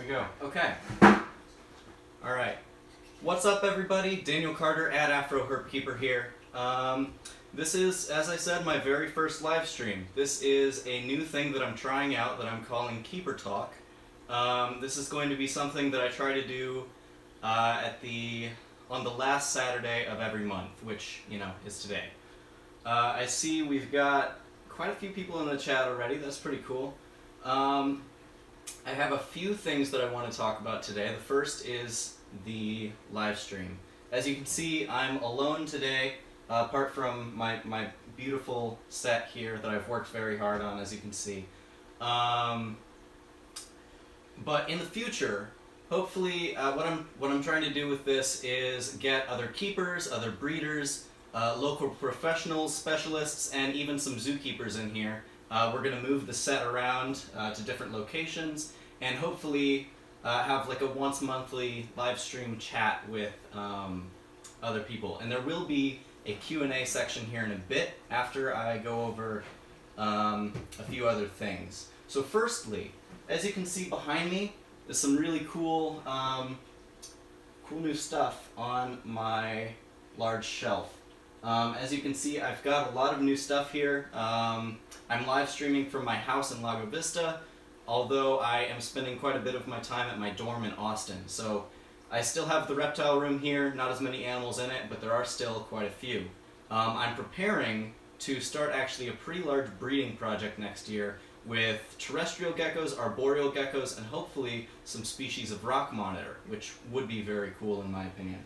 we go. Okay. Alright. What's up, everybody? Daniel Carter at AfroHerpkeeper here. This is, as I said, my very first live stream. This is a new thing that I'm trying out that I'm calling Keeper Talk. This is going to be something that I try to do on the last Saturday of every month, which, you know, is today. I see we've got quite a few people in the chat already. That's pretty cool. I have a few things that I want to talk about today. The first is the live stream. As you can see, I'm alone today, apart from my beautiful set here that I've worked very hard on, as you can see. But in the future, hopefully, what I'm trying to do with this is get other keepers, other breeders, local professionals, specialists, and even some zookeepers in here. We're going to move the set around to different locations and hopefully have like a once monthly live stream chat with other people. And there will be a Q&A section here in a bit after I go over a few other things. So firstly, as you can see behind me, there's some really cool, cool new stuff on my large shelf. As you can see, I've got a lot of new stuff here. I'm live streaming from my house in Lago Vista, although I am spending quite a bit of my time at my dorm in Austin. So I still have the reptile room here, not as many animals in it, but there are still quite a few. I'm preparing to start actually a pretty large breeding project next year with terrestrial geckos, arboreal geckos, and hopefully some species of rock monitor, which would be very cool in my opinion.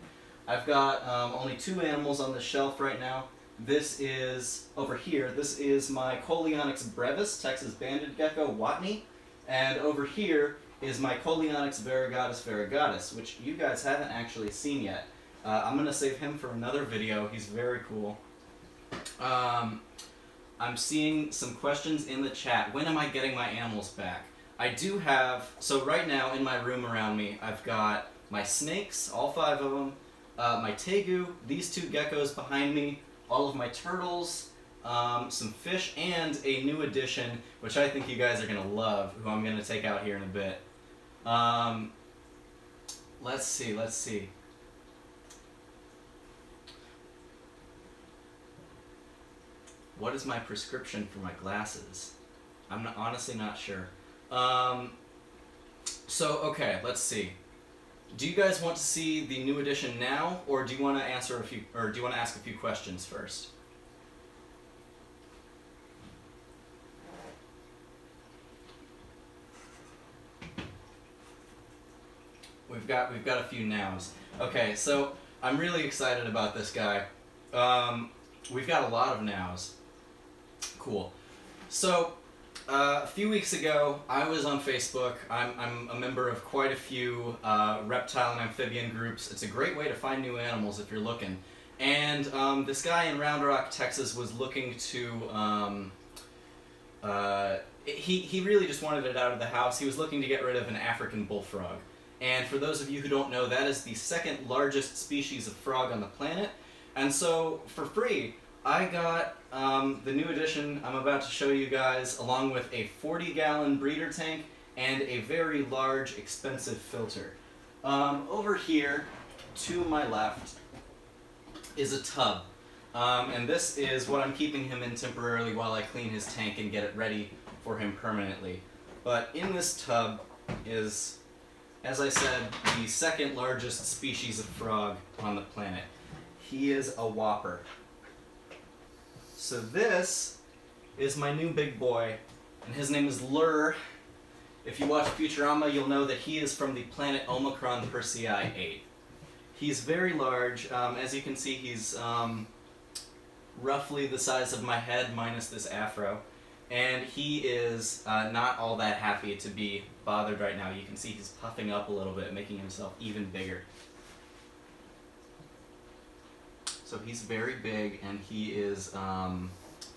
I've got only 2 animals on the shelf right now. This is, over here, this is my Coleonyx brevis, Texas banded gecko, Watney. And over here is my Coleonyx variegatus, which you guys haven't actually seen yet. I'm going to save him for another video. He's very cool. I'm seeing some questions in the chat. When am I getting my animals back? I do have, so right now in my room around me, I've got my snakes, all 5 of them, my tegu, these 2 geckos behind me, all of my turtles, some fish, and a new addition, which I think you guys are going to love, who I'm going to take out here in a bit. Let's see. What is my prescription for my glasses? I'm honestly not sure. Okay, let's see. Do you guys want to see the new edition now, or do you want to ask a few questions first? We've got a few nows. Okay, so I'm really excited about this guy. We've got a lot of nows. Cool. So a few weeks ago, I was on Facebook. I'm a member of quite a few reptile and amphibian groups. It's a great way to find new animals if you're looking. And this guy in Round Rock, Texas was looking to, he really just wanted it out of the house. He was looking to get rid of an African bullfrog. And for those of you who don't know, that is the 2nd largest species of frog on the planet. And so, for free, I got the new edition I'm about to show you guys, along with a 40-gallon breeder tank and a very large, expensive filter. Over here, to my left, is a tub. And this is what I'm keeping him in temporarily while I clean his tank and get it ready for him permanently. But in this tub is, as I said, the 2nd largest species of frog on the planet. He is a whopper. So this is my new big boy, and his name is Lur. If you watch Futurama, you'll know that he is from the planet Omicron Persei 8. He's very large. As you can see, he's roughly the size of my head minus this afro. And he is not all that happy to be bothered right now. You can see he's puffing up a little bit, making himself even bigger. So he's very big, and he is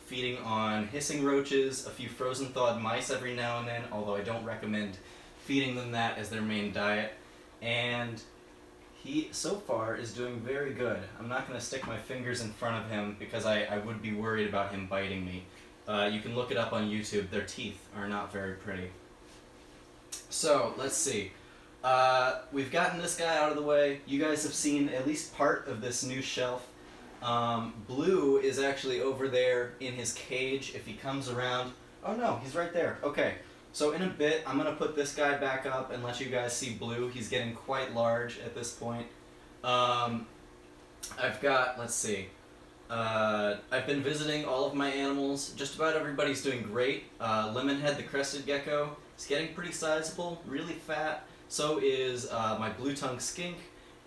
feeding on hissing roaches, a few frozen thawed mice every now and then, although I don't recommend feeding them that as their main diet. And he, so far, is doing very good. I'm not going to stick my fingers in front of him because I would be worried about him biting me. You can look it up on YouTube. Their teeth are not very pretty. So, let's see. We've gotten this guy out of the way. You guys have seen at least part of this new shelf. Blue is actually over there in his cage. If he comes around... Oh no, he's right there. Okay, so in a bit, I'm going to put this guy back up and let you guys see Blue. He's getting quite large at this point. I've got, let's see, I've been visiting all of my animals. Just about everybody's doing great. Lemonhead, the crested gecko, is getting pretty sizable, really fat. So is my blue-tongued skink,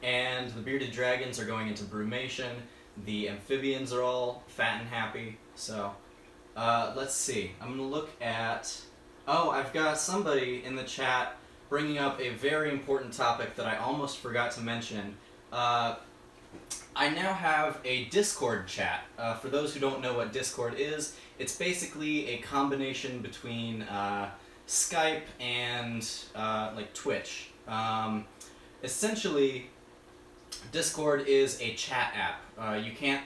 and the bearded dragons are going into brumation. The amphibians are all fat and happy. So, let's see. I'm going to look at... Oh, I've got somebody in the chat bringing up a very important topic that I almost forgot to mention. I now have a Discord chat. For those who don't know what Discord is, it's basically a combination between Skype and like Twitch. Essentially, Discord is a chat app. You can't.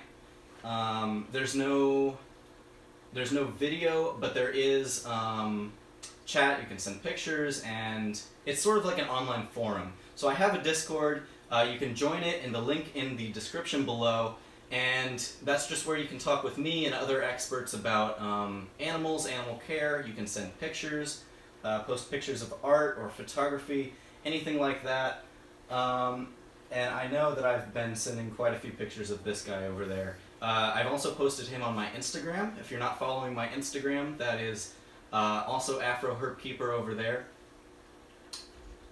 There's no video, but there is chat. You can send pictures, and it's sort of like an online forum. So I have a Discord. You can join it in the link in the description below, and that's just where you can talk with me and other experts about animals, animal care. You can send pictures, post pictures of art or photography, anything like that. And I know that I've been sending quite a few pictures of this guy over there. I've also posted him on my Instagram. If you're not following my Instagram, that is also AfroHerpkeeper over there.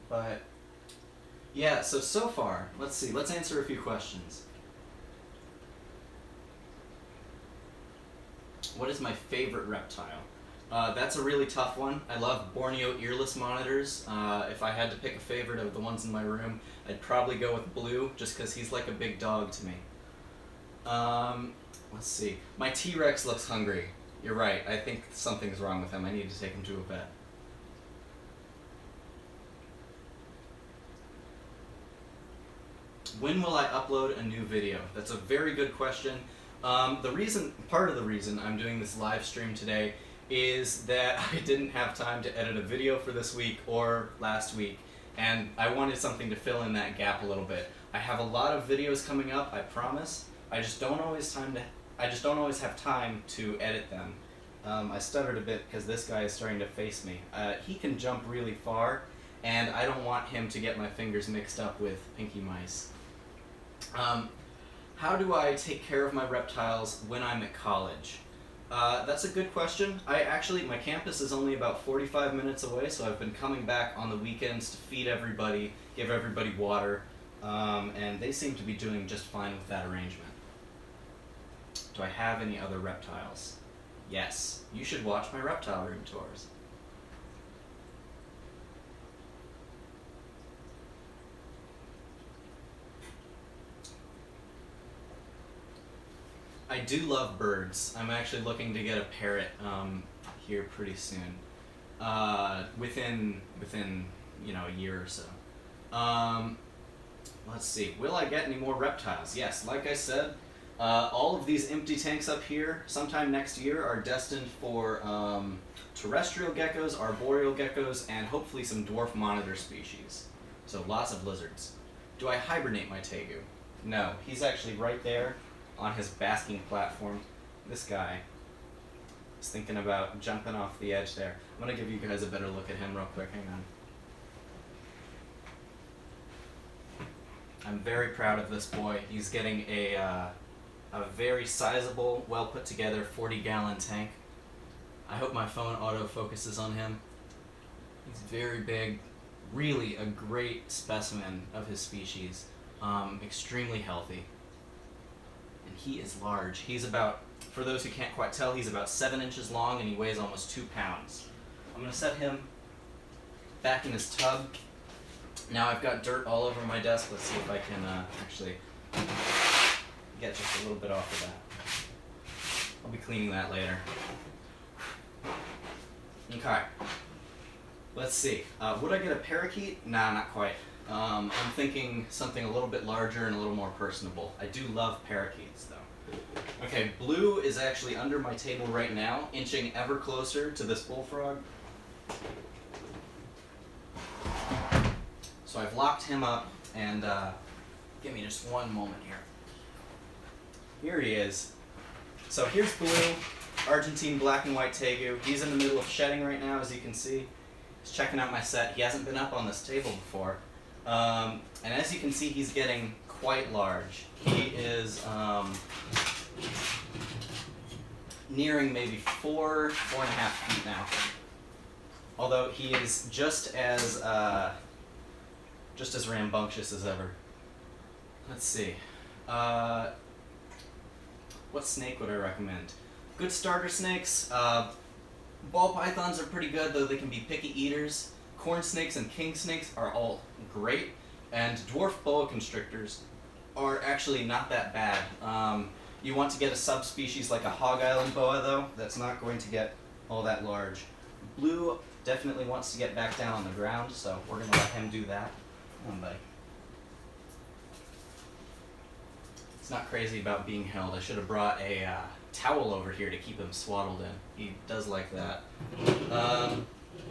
But yeah, so far, let's see, let's answer a few questions. What is my favorite reptile? That's a really tough one. I love Borneo earless monitors. If I had to pick a favorite of the ones in my room, I'd probably go with Blue, just because he's like a big dog to me. Let's see. My T-Rex looks hungry. You're right, I think something's wrong with him. I need to take him to a vet. When will I upload a new video? That's a very good question. Part of the reason I'm doing this live stream today is that I didn't have time to edit a video for this week or last week, and I wanted something to fill in that gap a little bit. I have a lot of videos coming up, I promise. I just don't always have time to edit them. I stuttered a bit because this guy is starting to face me. He can jump really far, and I don't want him to get my fingers mixed up with pinky mice. How do I take care of my reptiles when I'm at college? That's a good question. My campus is only about 45 minutes away, so I've been coming back on the weekends to feed everybody, give everybody water, and they seem to be doing just fine with that arrangement. Do I have any other reptiles? Yes. You should watch my reptile room tours. I do love birds. I'm actually looking to get a parrot here pretty soon. Within a year or so. Let's see. Will I get any more reptiles? Yes, like I said, all of these empty tanks up here sometime next year are destined for terrestrial geckos, arboreal geckos, and hopefully some dwarf monitor species. So lots of lizards. Do I hibernate my tegu? No, he's actually right there on his basking platform. This guy is thinking about jumping off the edge there. I'm going to give you guys a better look at him real quick. Hang on. I'm very proud of this boy. He's getting a very sizable, well put together 40-gallon tank. I hope my phone autofocuses on him. He's very big, really a great specimen of his species, extremely healthy. And he is large. He's about, for those who can't quite tell, he's about 7 inches long and he weighs almost 2 pounds. I'm going to set him back in his tub. Now I've got dirt all over my desk. Let's see if I can actually get just a little bit off of that. I'll be cleaning that later. Okay. Let's see. Would I get a parakeet? Nah, not quite. I'm thinking something a little bit larger and a little more personable. I do love parakeets, though. Okay, Blue is actually under my table right now, inching ever closer to this bullfrog. So So I've locked him up, and give me just one moment here. Here he is. So here's Blue, Argentine black and white tegu. He's in the middle of shedding right now, as you can see. He's checking out my set. He hasn't been up on this table before. And as you can see, he's getting quite large. He is nearing maybe 4.5 feet now. Although he is just as rambunctious as ever. Let's see. What snake would I recommend? Good starter snakes. Ball pythons are pretty good, though they can be picky eaters. Corn snakes and king snakes are all great. And dwarf boa constrictors are actually not that bad. You want to get a subspecies like a Hog Island boa, though. That's not going to get all that large. Blue definitely wants to get back down on the ground, so we're going to let him do that. Come on, buddy. He's not crazy about being held. I should have brought a towel over here to keep him swaddled in. He does like that.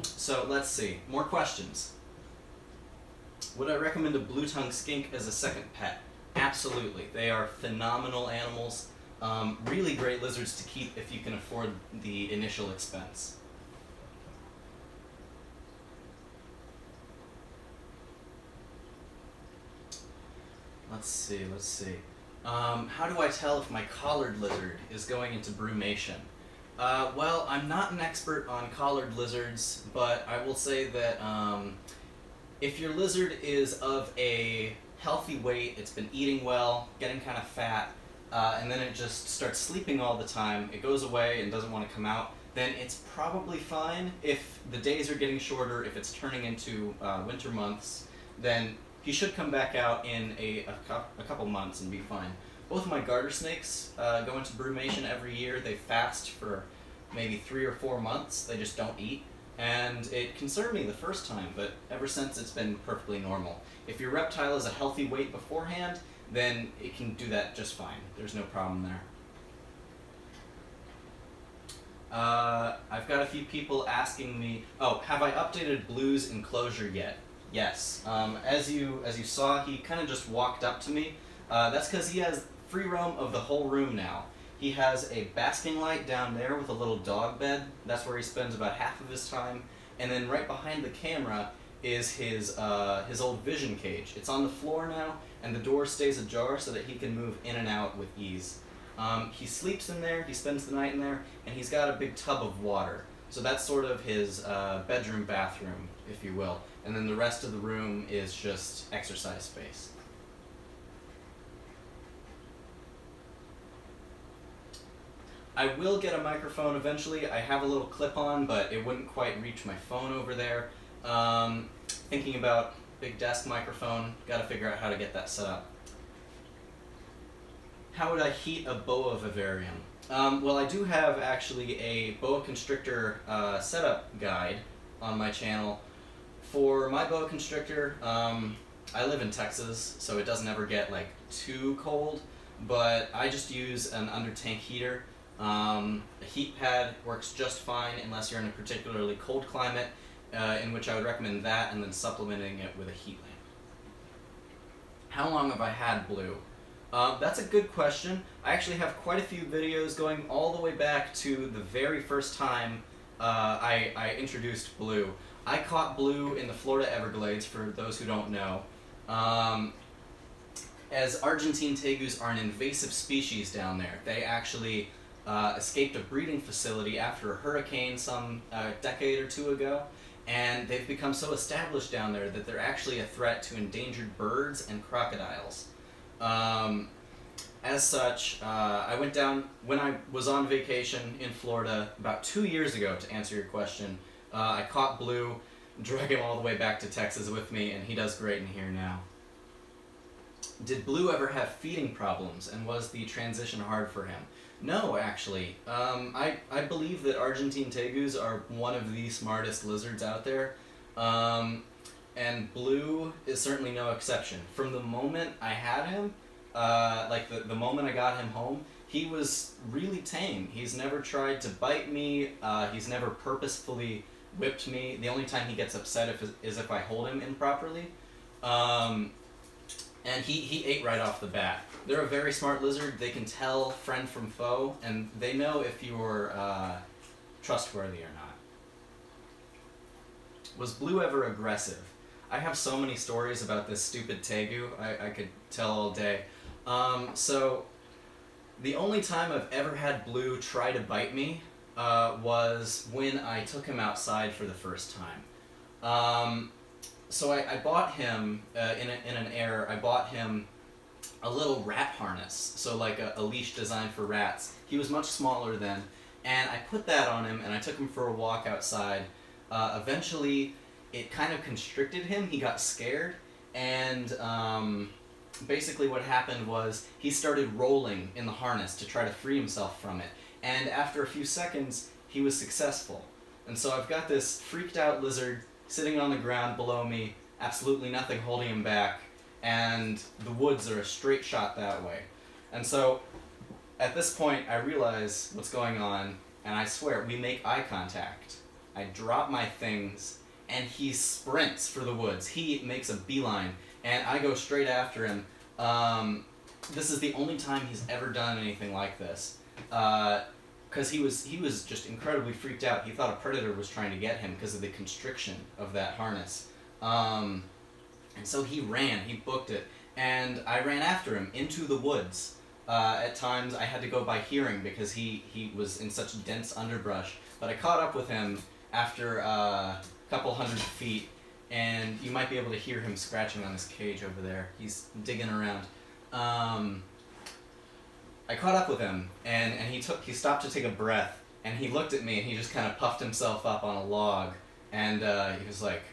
So let's see. More questions. Would I recommend a blue-tongued skink as a second pet? Absolutely. They are phenomenal animals. Really great lizards to keep if you can afford the initial expense. Let's see. How do I tell if my collared lizard is going into brumation? Well, I'm not an expert on collared lizards, but I will say that if your lizard is of a healthy weight, it's been eating well, getting kind of fat, and then it just starts sleeping all the time, it goes away and doesn't want to come out, then it's probably fine. If the days are getting shorter, if it's turning into winter months, then he should come back out in a couple months and be fine. Both of my garter snakes go into brumation every year. They fast for maybe 3 or 4 months. They just don't eat. And it concerned me the first time, but ever since it's been perfectly normal. If your reptile is a healthy weight beforehand, then it can do that just fine. There's no problem there. I've got a few people asking me, have I updated Blue's enclosure yet? Yes. As you saw, he kind of just walked up to me. That's because he has free roam of the whole room now. He has a basking light down there with a little dog bed. That's where he spends about half of his time. And then right behind the camera is his old vision cage. It's on the floor now, and the door stays ajar so that he can move in and out with ease. He sleeps in there, he spends the night in there, and he's got a big tub of water. So that's sort of his bedroom bathroom, if you will. And then the rest of the room is just exercise space. I will get a microphone eventually. I have a little clip-on, but it wouldn't quite reach my phone over there. Thinking about big desk microphone, gotta figure out how to get that set up. How would I heat a boa vivarium? Well, I do have actually a boa constrictor setup guide on my channel. For my boa constrictor, I live in Texas, so it doesn't ever get like too cold, but I just use an under-tank heater. A heat pad works just fine unless you're in a particularly cold climate, in which I would recommend that and then supplementing it with a heat lamp. How long have I had Blue? That's a good question. I actually have quite a few videos going all the way back to the very first time I introduced Blue. I caught Blue in the Florida Everglades, for those who don't know. As Argentine tegus are an invasive species down there, they actually escaped a breeding facility after a hurricane some decade or two ago, and they've become so established down there that they're actually a threat to endangered birds and crocodiles. As such, I went down when I was on vacation in Florida about 2 years ago, to answer your question. I caught Blue, drug him all the way back to Texas with me, and he does great in here now. Did Blue ever have feeding problems, and was the transition hard for him? No, actually. I believe that Argentine tegus are one of the smartest lizards out there, and Blue is certainly no exception. From the moment I had him, the moment I got him home, he was really tame. He's never tried to bite me, he's never purposefully whipped me. The only time he gets upset is if I hold him improperly. And he ate right off the bat. They're a very smart lizard. They can tell friend from foe, and they know if you're trustworthy or not. Was Blue ever aggressive? I have so many stories about this stupid tegu. I could tell all day. So the only time I've ever had Blue try to bite me was when I took him outside for the first time. So I bought him, in an air, I bought him a little rat harness, so like a leash designed for rats. He was much smaller then, and I put that on him, and I took him for a walk outside. Eventually, it kind of constricted him. He got scared, and basically what happened was he started rolling in the harness to try to free himself from it. And after a few seconds, he was successful. And so I've got this freaked out lizard sitting on the ground below me, absolutely nothing holding him back, and the woods are a straight shot that way. And so at this point, I realize what's going on, and I swear, we make eye contact. I drop my things, and he sprints for the woods. He makes a beeline, and I go straight after him. This is the only time he's ever done anything like this. Because he was just incredibly freaked out. He thought a predator was trying to get him because of the constriction of that harness. And so he ran, he booked it, and I ran after him into the woods. At times I had to go by hearing because he was in such dense underbrush. But I caught up with him after a couple hundred feet, and you might be able to hear him scratching on his cage over there. He's digging around. I caught up with him, and he stopped to take a breath, and he looked at me, and he just kind of puffed himself up on a log, and he was like,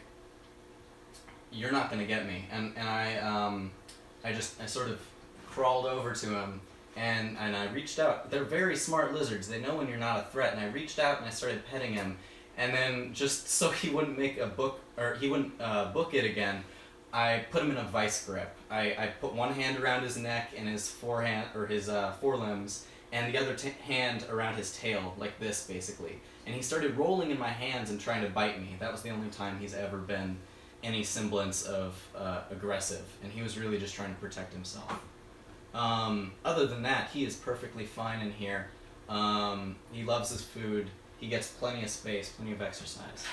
"You're not gonna get me." And I sort of crawled over to him, and I reached out. They're very smart lizards. They know when you're not a threat, and I reached out and I started petting him, and then just so he wouldn't book it again, I put him in a vice grip. I put one hand around his neck and his forelimbs, and the other hand around his tail, like this, basically. And he started rolling in my hands and trying to bite me. That was the only time he's ever been any semblance of aggressive, and he was really just trying to protect himself. Other than that, he is perfectly fine in here. He loves his food. He gets plenty of space, plenty of exercise.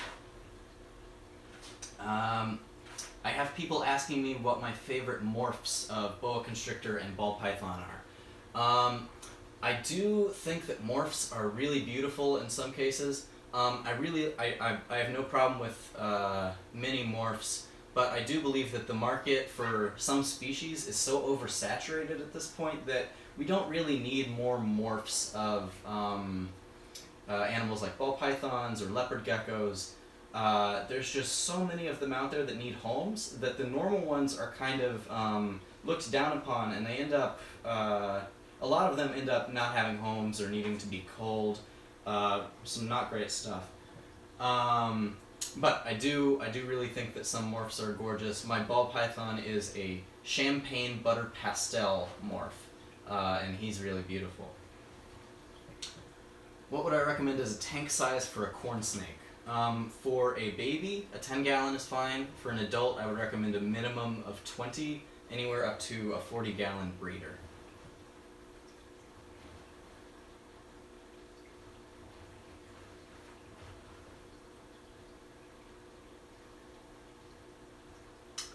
I have people asking me what my favorite morphs of boa constrictor and ball python are. I do think that morphs are really beautiful in some cases. I have no problem with mini morphs, but I do believe that the market for some species is so oversaturated at this point that we don't really need more morphs of animals like ball pythons or leopard geckos. There's just so many of them out there that need homes that the normal ones are kind of looked down upon, and they end up, a lot of them end up not having homes or needing to be culled. Some not great stuff. But I do really think that some morphs are gorgeous. My ball python is a champagne butter pastel morph, and he's really beautiful. What would I recommend as a tank size for a corn snake? For a baby, a 10-gallon is fine. For an adult, I would recommend a minimum of 20, anywhere up to a 40-gallon breeder.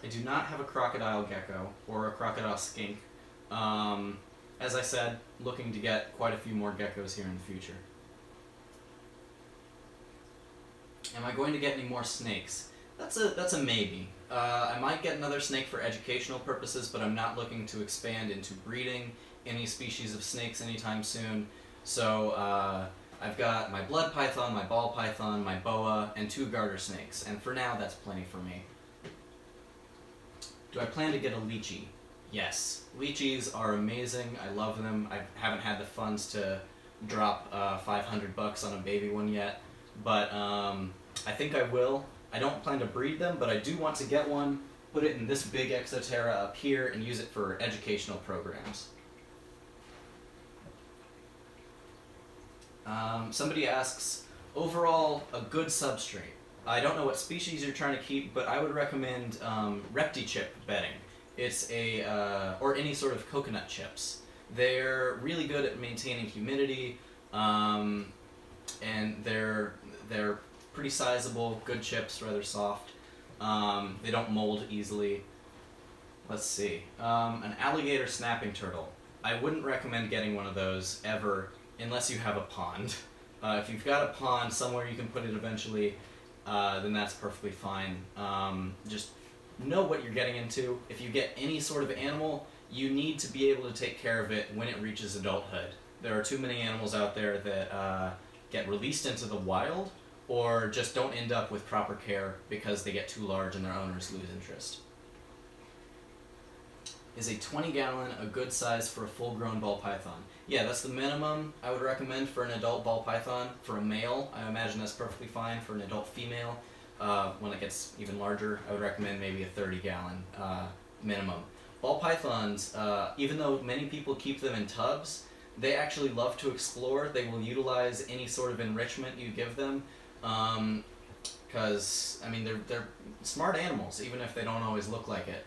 I do not have a crocodile gecko or a crocodile skink. As I said, looking to get quite a few more geckos here in the future. Am I going to get any more snakes? That's a maybe. I might get another snake for educational purposes, but I'm not looking to expand into breeding any species of snakes anytime soon. So I've got my blood python, my ball python, my boa, and 2 garter snakes, and for now that's plenty for me. Do I plan to get a lychee? Yes. Lychees are amazing. I love them. I haven't had the funds to drop $500 on a baby one yet, but I think I will. I don't plan to breed them, but I do want to get one, put it in this big Exoterra up here, and use it for educational programs. Somebody asks, overall, a good substrate. I don't know what species you're trying to keep, but I would recommend Repti-chip bedding. It's or any sort of coconut chips. They're really good at maintaining humidity, and they're pretty sizable, good chips, rather soft. They don't mold easily. Let's see. An alligator snapping turtle. I wouldn't recommend getting one of those ever unless you have a pond. If you've got a pond somewhere you can put it eventually, then that's perfectly fine. Just know what you're getting into. If you get any sort of animal, you need to be able to take care of it when it reaches adulthood. There are too many animals out there that get released into the wild or just don't end up with proper care because they get too large and their owners lose interest. Is a 20-gallon a good size for a full-grown ball python? Yeah, that's the minimum I would recommend for an adult ball python. For a male, I imagine that's perfectly fine. For an adult female, when it gets even larger, I would recommend maybe a 30-gallon minimum. Ball pythons, even though many people keep them in tubs, they actually love to explore. They will utilize any sort of enrichment you give them, because I mean they're smart animals, even if they don't always look like it.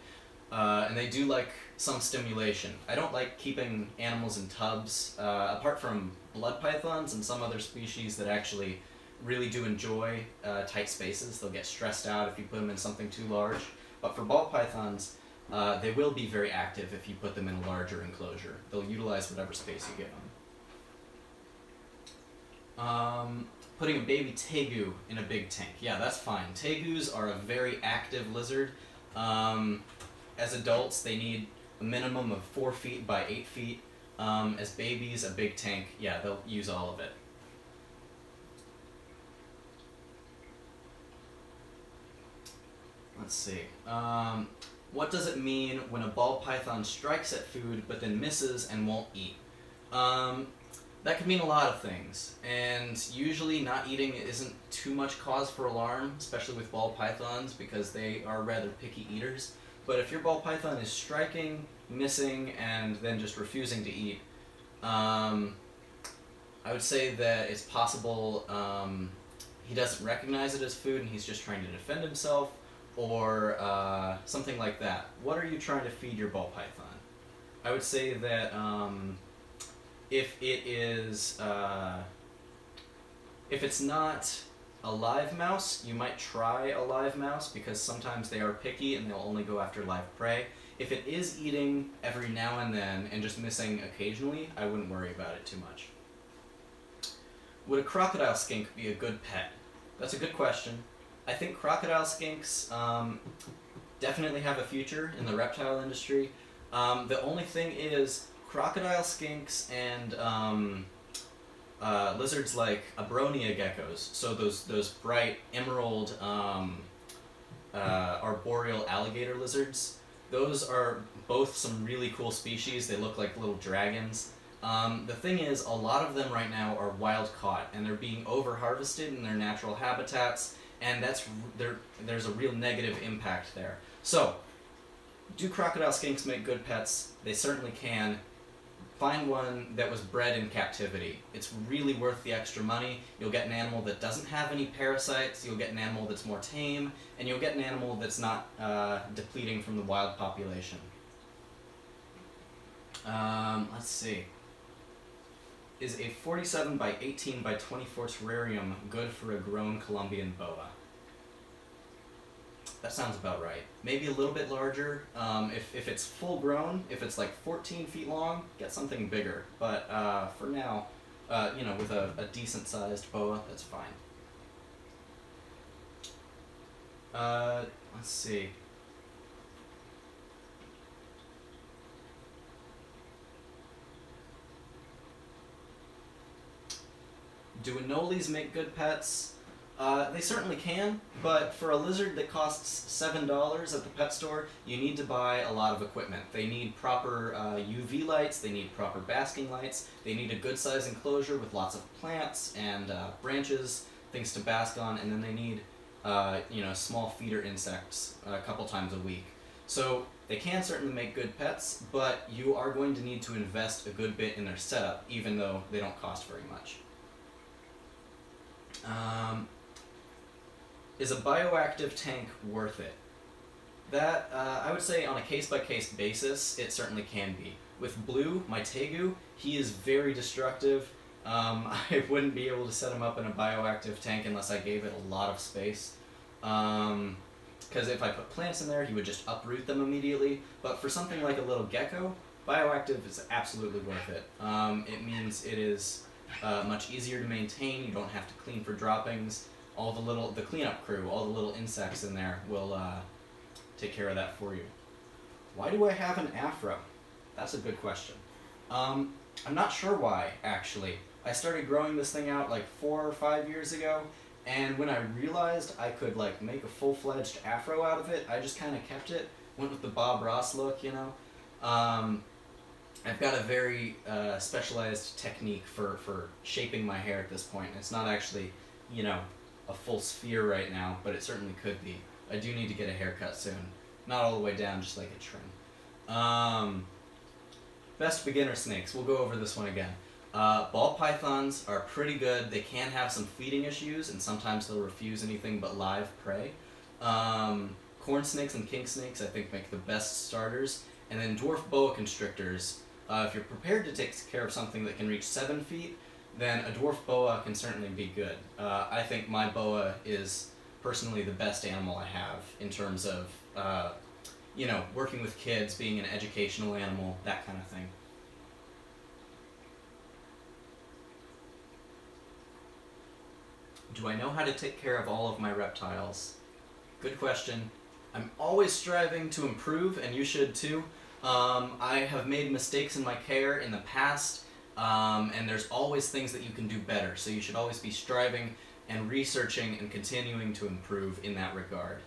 And they do like some stimulation. I don't like keeping animals in tubs, apart from blood pythons and some other species that actually really do enjoy tight spaces. They'll get stressed out if you put them in something too large. But for ball pythons, they will be very active if you put them in a larger enclosure. They'll utilize whatever space you give them. Putting a baby tegu in a big tank. Yeah, that's fine. Tegus are a very active lizard. As adults, they need a minimum of 4 feet by 8 feet. As babies, a big tank, yeah, they'll use all of it. Let's see. What does it mean when a ball python strikes at food but then misses and won't eat? That could mean a lot of things, and usually not eating isn't too much cause for alarm, especially with ball pythons because they are rather picky eaters. But if your ball python is striking, missing, and then just refusing to eat, I would say that it's possible he doesn't recognize it as food and he's just trying to defend himself, or something like that. What are you trying to feed your ball python? I would say that if it's not a live mouse, you might try a live mouse because sometimes they are picky and they'll only go after live prey. If it is eating every now and then and just missing occasionally, I wouldn't worry about it too much. Would a crocodile skink be a good pet? That's a good question. I think crocodile skinks definitely have a future in the reptile industry. The only thing is crocodile skinks and lizards like Abronia geckos, so those bright emerald arboreal alligator lizards, those are both some really cool species. They look like little dragons. The thing is, a lot of them right now are wild caught and they're being over harvested in their natural habitats, and there's a real negative impact there. So, do crocodile skinks make good pets? They certainly can. Find one that was bred in captivity. It's really worth the extra money. You'll get an animal that doesn't have any parasites, you'll get an animal that's more tame, and you'll get an animal that's not depleting from the wild population. Let's see. Is a 47 by 18 by 24 terrarium good for a grown Colombian boa? That sounds about right. Maybe a little bit larger. If it's full grown, if it's like 14 feet long, get something bigger. But for now, with a decent sized boa, that's fine. Let's see. Do anoles make good pets? They certainly can, but for a lizard that costs $7 at the pet store, you need to buy a lot of equipment. They need proper UV lights, they need proper basking lights, they need a good size enclosure with lots of plants and branches, things to bask on, and then they need small feeder insects a couple times a week. So they can certainly make good pets, but you are going to need to invest a good bit in their setup, even though they don't cost very much. Is a bioactive tank worth it? That, I would say on a case-by-case basis, it certainly can be. With Blue, my Tegu, he is very destructive. I wouldn't be able to set him up in a bioactive tank unless I gave it a lot of space. Because if I put plants in there, he would just uproot them immediately. But for something like a little gecko, bioactive is absolutely worth it. It means it is much easier to maintain. You don't have to clean for droppings. The cleanup crew, all the little insects in there will take care of that for you. Why do I have an afro? That's a good question. I'm not sure why, actually. I started growing this thing out like 4 or 5 years ago, and when I realized I could like make a full-fledged afro out of it, I just kind of kept it. Went with the Bob Ross look, you know. I've got a very specialized technique for shaping my hair at this point. It's not actually, you know, a full sphere right now, but it certainly could be. I do need to get a haircut soon. Not all the way down, just like a trim. Best beginner snakes. We'll go over this one again. Ball pythons are pretty good. They can have some feeding issues, and sometimes they'll refuse anything but live prey. Corn snakes and king snakes, I think, make the best starters. And then dwarf boa constrictors. If you're prepared to take care of something that can reach 7 feet, then a dwarf boa can certainly be good. I think my boa is personally the best animal I have in terms of, you know, working with kids, being an educational animal, that kind of thing. Do I know how to take care of all of my reptiles? Good question. I'm always striving to improve, and you should too. I have made mistakes in my care in the past, and there's always things that you can do better, so you should always be striving and researching and continuing to improve in that regard.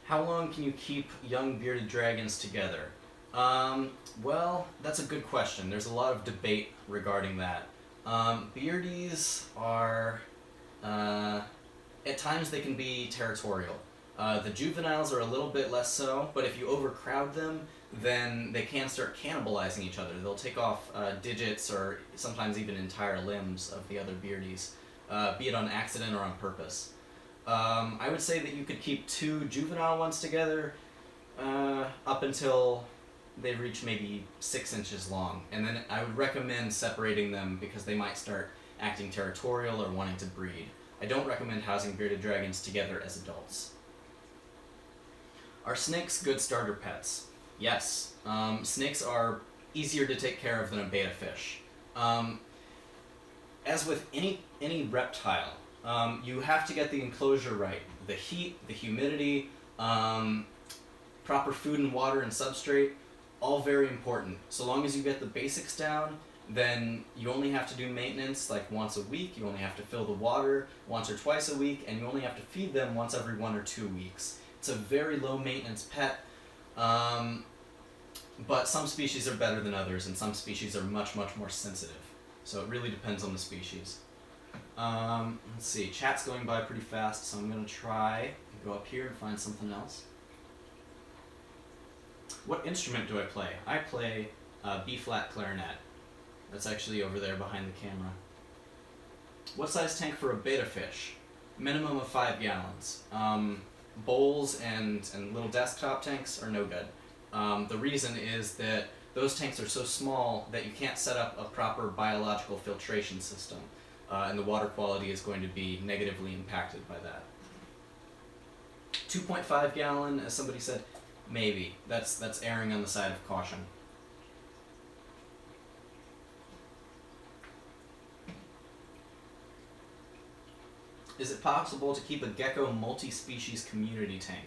How long can you keep young bearded dragons together? Well, that's a good question. There's a lot of debate regarding that. Beardies are, at times they can be territorial. The juveniles are a little bit less so, but if you overcrowd them, then they can start cannibalizing each other. They'll take off digits or sometimes even entire limbs of the other beardies, be it on accident or on purpose. I would say that you could keep 2 juvenile ones together up until they reach maybe 6 inches long, and then I would recommend separating them because they might start acting territorial or wanting to breed. I don't recommend housing bearded dragons together as adults. Are snakes good starter pets? Yes. Snakes are easier to take care of than a betta fish. As with any reptile, you have to get the enclosure right. The heat, the humidity, proper food and water and substrate, all very important. So long as you get the basics down, then you only have to do maintenance like once a week. You only have to fill the water once or twice a week, and you only have to feed them once every 1 or 2 weeks. It's a very low maintenance pet, but some species are better than others, and some species are much, much more sensitive. So it really depends on the species. Let's see, chat's going by pretty fast, so I'm going to try and go up here and find something else. What instrument do I play? I play B-flat clarinet. That's actually over there behind the camera. What size tank for a betta fish? Minimum of 5 gallons. Bowls and little desktop tanks are no good. The reason is that those tanks are so small that you can't set up a proper biological filtration system, and the water quality is going to be negatively impacted by that. 2.5 gallon, as somebody said, maybe. That's erring on the side of caution. Is it possible to keep a gecko multi-species community tank?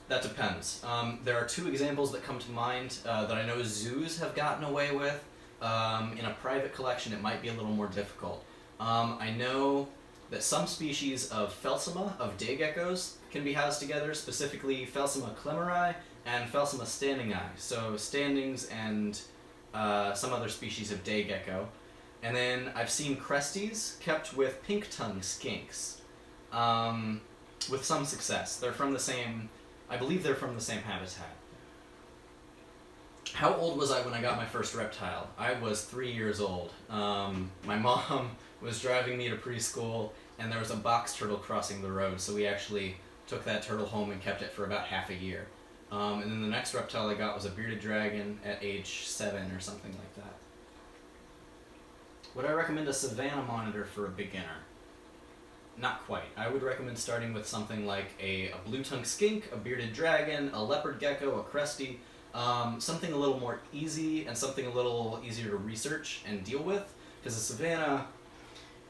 That depends. There are 2 examples that come to mind that I know zoos have gotten away with. In a private collection, it might be a little more difficult. I know that some species of Phelsema, of day geckos, can be housed together, specifically Phelsema clemeri and Phelsema standingi, so standings and some other species of day gecko. And then I've seen cresties kept with pink-tongued skinks, with some success. They're from the same, I believe they're from the same habitat. How old was I when I got my first reptile? I was 3 years old. My mom was driving me to preschool, and there was a box turtle crossing the road, so we actually took that turtle home and kept it for about half a year. And then the next reptile I got was a bearded dragon at age 7 or something like that. Would I recommend a savanna monitor for a beginner? Not quite. I would recommend starting with something like a blue-tongued skink, a bearded dragon, a leopard gecko, a cresty, something a little more easy and something a little easier to research and deal with, because a savanna,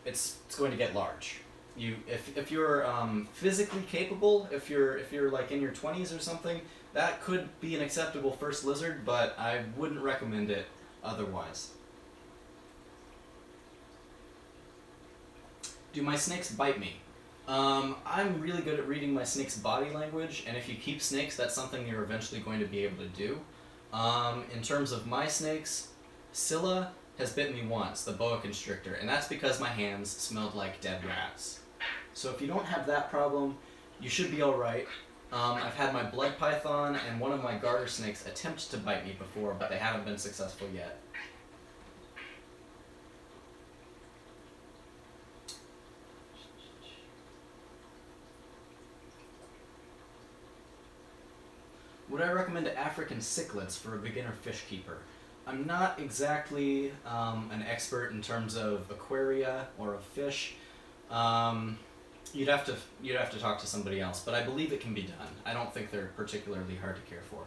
it's going to get large. If you're physically capable, if you're like in your 20s or something, that could be an acceptable first lizard, but I wouldn't recommend it otherwise. Do my snakes bite me? I'm really good at reading my snake's body language, and if you keep snakes, that's something you're eventually going to be able to do. In terms of my snakes, Scylla has bit me once, the boa constrictor, and that's because my hands smelled like dead rats. So if you don't have that problem, you should be alright. I've had my blood python and one of my garter snakes attempt to bite me before, but they haven't been successful yet. Would I recommend African cichlids for a beginner fish keeper? I'm not exactly an expert in terms of aquaria or of fish. You'd have to talk to somebody else, but I believe it can be done. I don't think they're particularly hard to care for.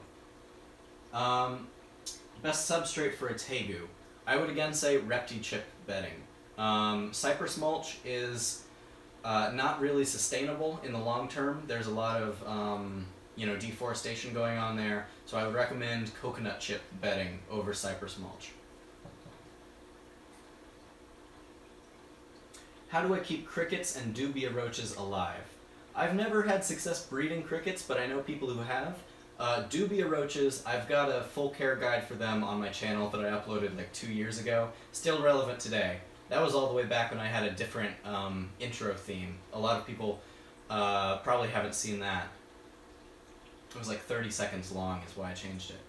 Best substrate for a tegu. I would again say repti-chip bedding. Cypress mulch is not really sustainable in the long term. There's a lot of deforestation going on there, so I would recommend coconut chip bedding over cypress mulch. How do I keep crickets and dubia roaches alive? I've never had success breeding crickets, but I know people who have. Dubia roaches, I've got a full care guide for them on my channel that I uploaded like 2 years ago. Still relevant today. That was all the way back when I had a different intro theme. A lot of people probably haven't seen that. It was like 30 seconds long is why I changed it.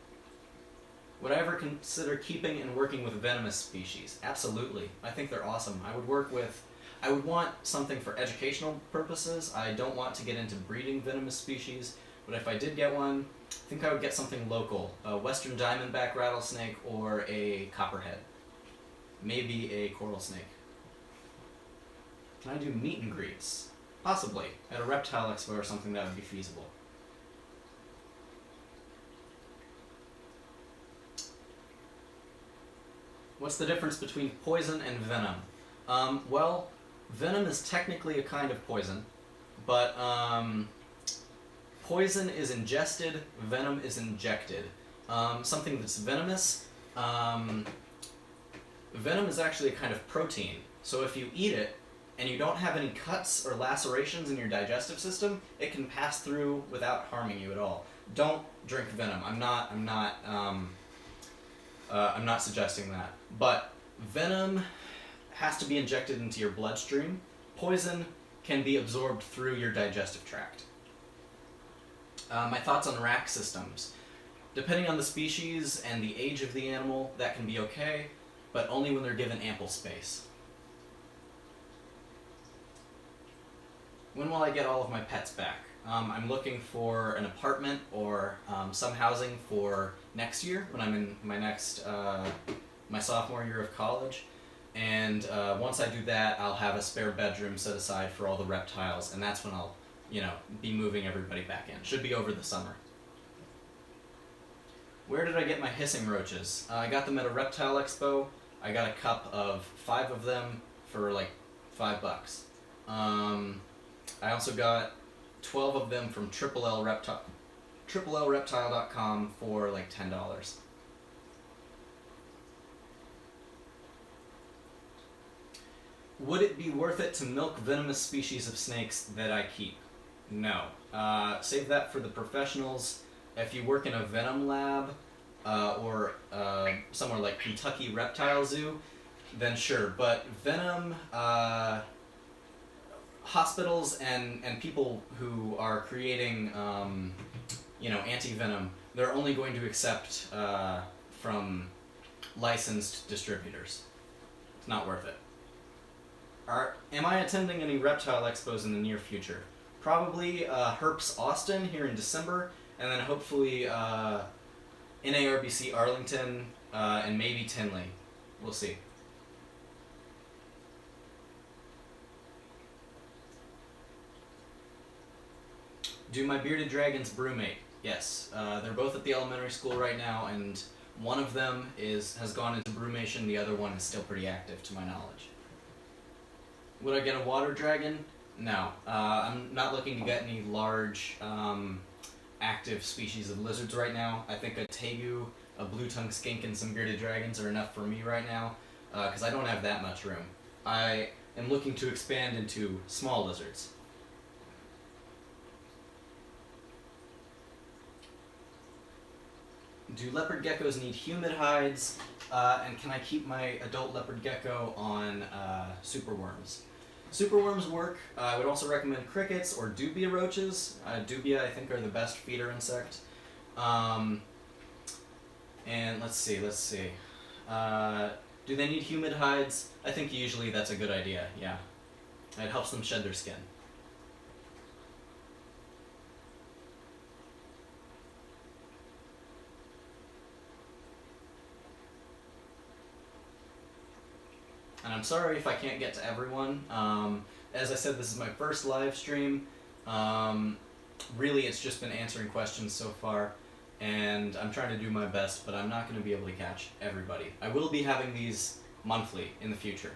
Would I ever consider keeping and working with venomous species? Absolutely. I think they're awesome. I would want something for educational purposes. I don't want to get into breeding venomous species, but if I did get one, I think I would get something local. A western diamondback rattlesnake or a copperhead. Maybe a coral snake. Can I do meet and greets? Possibly. At a reptile expo or something that would be feasible. What's the difference between poison and venom? Well, venom is technically a kind of poison, but poison is ingested, venom is injected. Something that's venomous, venom is actually a kind of protein. So if you eat it and you don't have any cuts or lacerations in your digestive system, it can pass through without harming you at all. Don't drink venom. I'm not suggesting that. But venom has to be injected into your bloodstream. Poison can be absorbed through your digestive tract. My thoughts on rack systems. Depending on the species and the age of the animal, that can be okay, but only when they're given ample space. When will I get all of my pets back? I'm looking for an apartment or some housing for next year when I'm in my next my sophomore year of college, and once I do that, I'll have a spare bedroom set aside for all the reptiles, and that's when I'll be moving everybody back in. Should be over the summer. Where did I get my hissing roaches? I got them at a reptile expo. I got a cup of 5 of them for like $5. I also got 12 of them from triplelreptile.com for like $10. Would it be worth it to milk venomous species of snakes that I keep? No. Save that for the professionals. If you work in a venom lab or somewhere like Kentucky Reptile Zoo, then sure. But venom, hospitals and people who are creating, anti-venom, they're only going to accept from licensed distributors. It's not worth it. Am I attending any reptile expos in the near future? Probably Herps Austin here in December, and then hopefully NARBC Arlington and maybe Tinley. We'll see. Do my bearded dragons brewmate? Yes. They're both at the elementary school right now, and one of them has gone into brumation, the other one is still pretty active to my knowledge. Would I get a water dragon? No. I'm not looking to get any large active species of lizards right now. I think a tegu, a blue-tongued skink, and some bearded dragons are enough for me right now, because I don't have that much room. I am looking to expand into small lizards. Do leopard geckos need humid hides? And can I keep my adult leopard gecko on superworms? Superworms work. I would also recommend crickets or dubia roaches. Dubia, I think, are the best feeder insect. And let's see. Do they need humid hides? I think usually that's a good idea, yeah. It helps them shed their skin. And I'm sorry if I can't get to everyone. As I said, this is my first live stream. Really, it's just been answering questions so far, and I'm trying to do my best, but I'm not going to be able to catch everybody. I will be having these monthly in the future,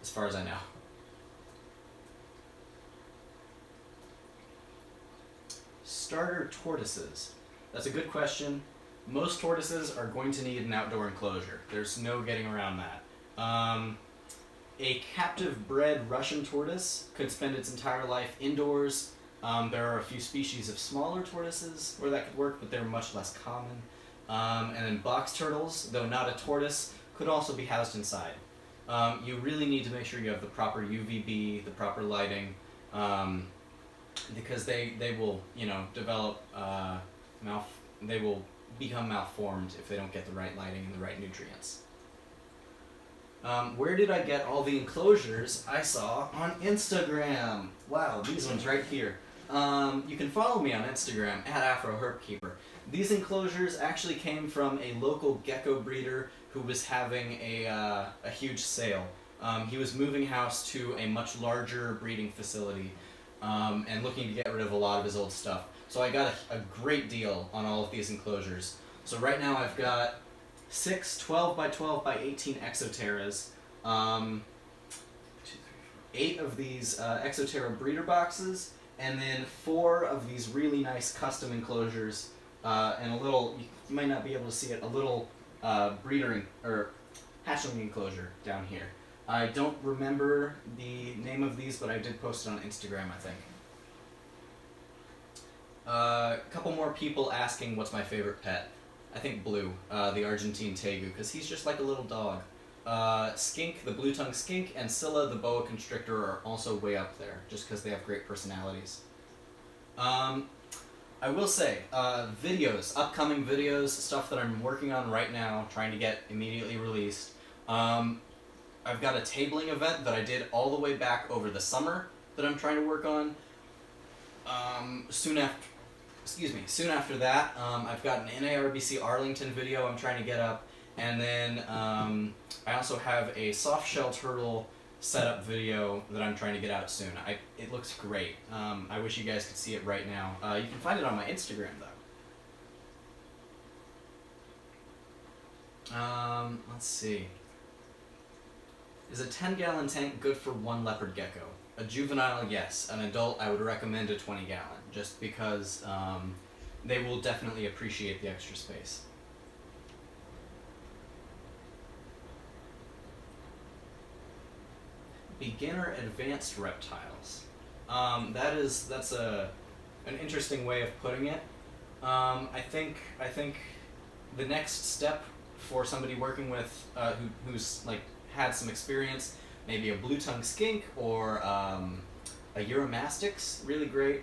as far as I know. Starter tortoises. That's a good question. Most tortoises are going to need an outdoor enclosure. There's no getting around that. A captive bred Russian tortoise could spend its entire life indoors. There are a few species of smaller tortoises where that could work, but they're much less common. And then box turtles, though not a tortoise, could also be housed inside. You really need to make sure you have the proper UVB, the proper lighting, because they will, develop they will become malformed if they don't get the right lighting and the right nutrients. Where did I get all the enclosures I saw on Instagram? Wow, these ones right here. You can follow me on Instagram at AfroHerpkeeper. These enclosures actually came from a local gecko breeder who was having a huge sale. He was moving house to a much larger breeding facility and looking to get rid of a lot of his old stuff. So I got a great deal on all of these enclosures. So right now I've got 6 12 by 12 by 18 exoterras, 8 of these exoterra breeder boxes, and then 4 of these really nice custom enclosures, and a little, you might not be able to see it, a little breeder or hatchling enclosure down here. I don't remember the name of these, but I did post it on Instagram, I think. A couple more people asking what's my favorite pet. I think Blue, the Argentine tegu, because he's just like a little dog. Skink, the blue-tongued skink, and Scylla, the boa constrictor, are also way up there, just because they have great personalities. I will say, videos, upcoming videos, stuff that I'm working on right now, trying to get immediately released. I've got a tabling event that I did all the way back over the summer that I'm trying to work on. Soon after that, I've got an NARBC Arlington video I'm trying to get up, and then I also have a soft shell turtle setup video that I'm trying to get out soon. It looks great. I wish you guys could see it right now. You can find it on my Instagram, though. Let's see. Is a 10-gallon tank good for one leopard gecko? A juvenile, yes. An adult, I would recommend a 20-gallon, just because they will definitely appreciate the extra space. Beginner advanced reptiles. That's an interesting way of putting it. I think the next step for somebody working with who's like had some experience, maybe a blue-tongued skink or a Euromastix, really great.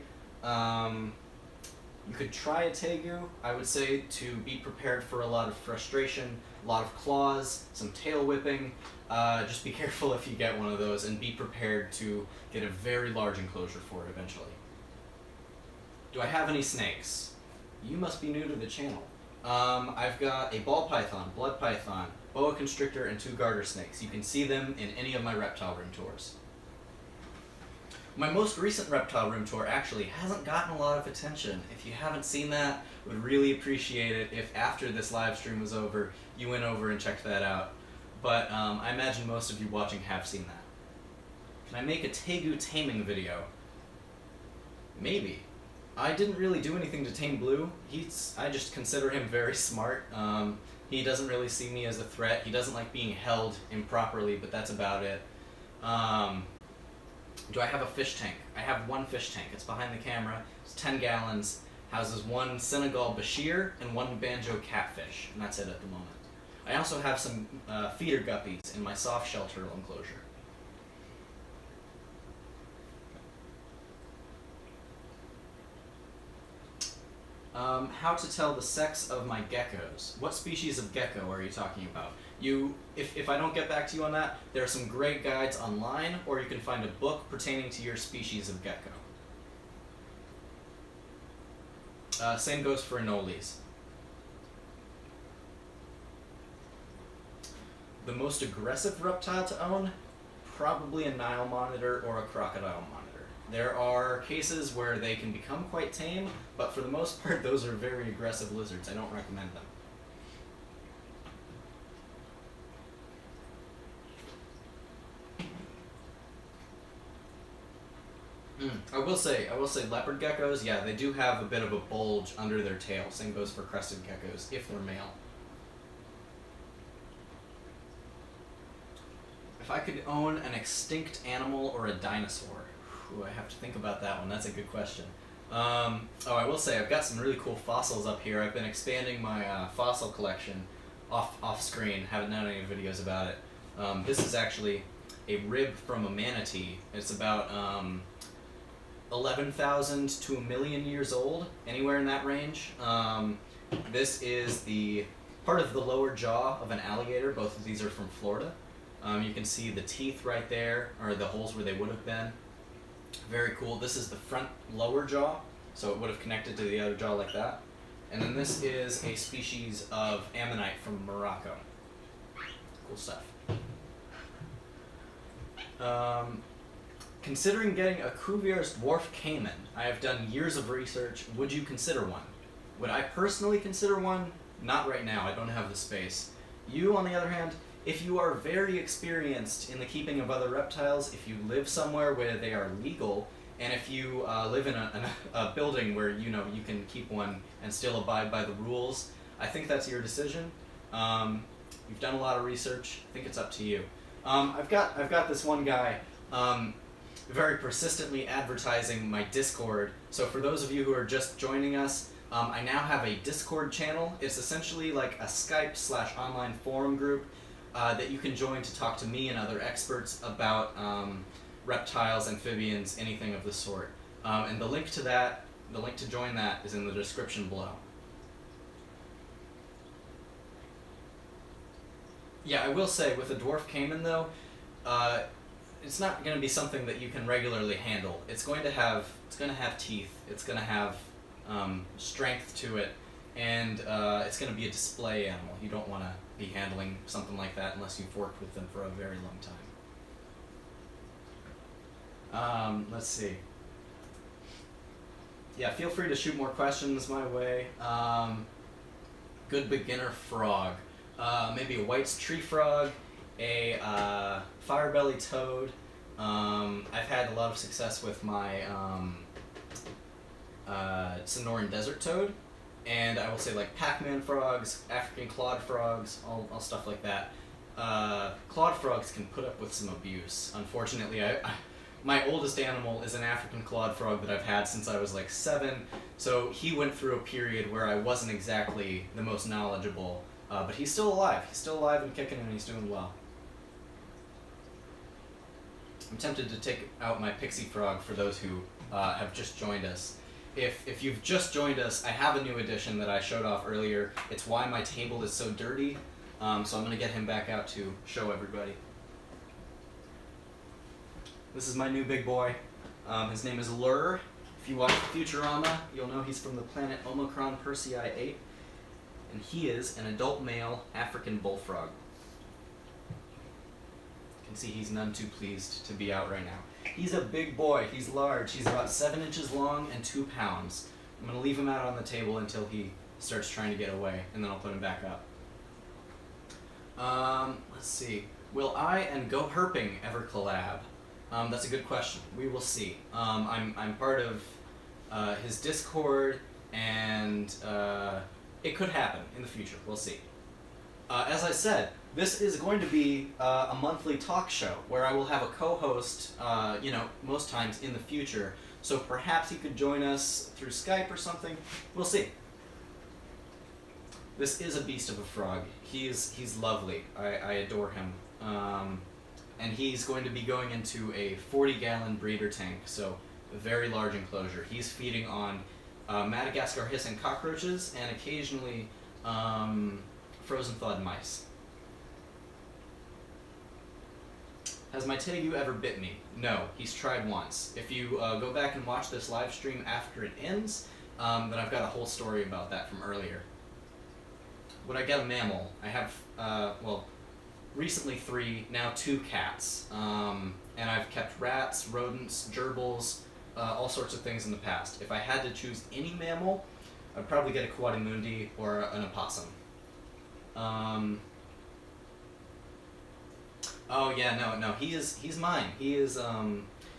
You could try a tegu. I would say to be prepared for a lot of frustration, a lot of claws, some tail whipping. Just be careful if you get one of those, and be prepared to get a very large enclosure for it eventually. Do I have any snakes? You must be new to the channel. I've got a ball python, blood python, boa constrictor, and 2 garter snakes. You can see them in any of my reptile room tours. My most recent reptile room tour actually hasn't gotten a lot of attention. If you haven't seen that, I would really appreciate it if after this live stream was over, you went over and checked that out. But I imagine most of you watching have seen that. Can I make a tegu taming video? Maybe. I didn't really do anything to tame Blue. I just consider him very smart. He doesn't really see me as a threat. He doesn't like being held improperly, but that's about it. Do I have a fish tank? I have 1 fish tank. It's behind the camera. It's 10 gallons. Houses 1 Senegal Bashir and 1 banjo catfish, and that's it at the moment. I also have some feeder guppies in my soft shell turtle enclosure. How to tell the sex of my geckos. What species of gecko are you talking about? If I don't get back to you on that, there are some great guides online, or you can find a book pertaining to your species of gecko. Same goes for anoles. The most aggressive reptile to own? Probably a Nile monitor or a crocodile monitor. There are cases where they can become quite tame, but for the most part, those are very aggressive lizards. I don't recommend them. I will say leopard geckos, yeah, they do have a bit of a bulge under their tail. Same goes for crested geckos, if they're male. If I could own an extinct animal or a dinosaur, I have to think about that one. That's a good question. I will say I've got some really cool fossils up here. I've been expanding my fossil collection off screen. Haven't done any videos about it. This is actually a rib from a manatee. It's about 11,000 to 1,000,000 years old, anywhere in that range. This is the part of the lower jaw of an alligator. Both of these are from Florida. You can see the teeth right there, or the holes where they would have been. Very cool. This is the front lower jaw, so it would have connected to the other jaw like that. And then this is a species of ammonite from Morocco. Cool stuff. Considering getting a Cuvier's dwarf caiman, I have done years of research. Would you consider one? Would I personally consider one? Not right now. I don't have the space. You, on the other hand, if you are very experienced in the keeping of other reptiles, if you live somewhere where they are legal, and if you live in a building where you can keep one and still abide by the rules, I think that's your decision. You've done a lot of research. I think it's up to you. I've got this one guy very persistently advertising my Discord. So for those of you who are just joining us, I now have a Discord channel. It's essentially like a Skype/online forum group that you can join to talk to me and other experts about reptiles, amphibians, anything of the sort. And the link to join that is in the description below. Yeah, I will say with a dwarf caiman though, it's not going to be something that you can regularly handle. It's going to have teeth. It's going to have strength to it, and it's going to be a display animal. You don't want to be handling something like that unless you've worked with them for a very long time. Let's see. Yeah, feel free to shoot more questions my way. Good beginner frog. Maybe a White's tree frog, a fire-belly toad. I've had a lot of success with my Sonoran desert toad. And I will say like Pac-Man frogs, African clawed frogs, all stuff like that. Clawed frogs can put up with some abuse. Unfortunately, my oldest animal is an African clawed frog that I've had since I was like 7, so he went through a period where I wasn't exactly the most knowledgeable, but he's still alive. He's still alive and kicking, and he's doing well. I'm tempted to take out my pixie frog for those who have just joined us. if you've just joined us, I have a new addition that I showed off earlier. It's why my table is so dirty. So I'm going to get him back out to show everybody. This is my new big boy. His name is Lur. If you watch Futurama, you'll know he's from the planet Omicron Persei 8. And he is an adult male African bullfrog. You can see he's none too pleased to be out right now. He's a big boy. He's large. He's about 7 inches long and 2 pounds. I'm going to leave him out on the table until he starts trying to get away, and then I'll put him back up. Let's see. Will I and Go Herping ever collab? That's a good question. We will see. I'm part of his Discord, and it could happen in the future. We'll see. As I said, this is going to be a monthly talk show where I will have a co-host, most times in the future. So perhaps he could join us through Skype or something. We'll see. This is a beast of a frog. He's lovely. I adore him. And he's going to be going into a 40-gallon breeder tank, so a very large enclosure. He's feeding on Madagascar hissing cockroaches and occasionally frozen thawed mice. Has my tegu ever bit me? No, he's tried once. If you go back and watch this live stream after it ends, then I've got a whole story about that from earlier. Would I get a mammal? I have, recently 3, now 2 cats. And I've kept rats, rodents, gerbils, all sorts of things in the past. If I had to choose any mammal, I'd probably get a coatimundi or an opossum. Oh yeah, no, he's mine. He is,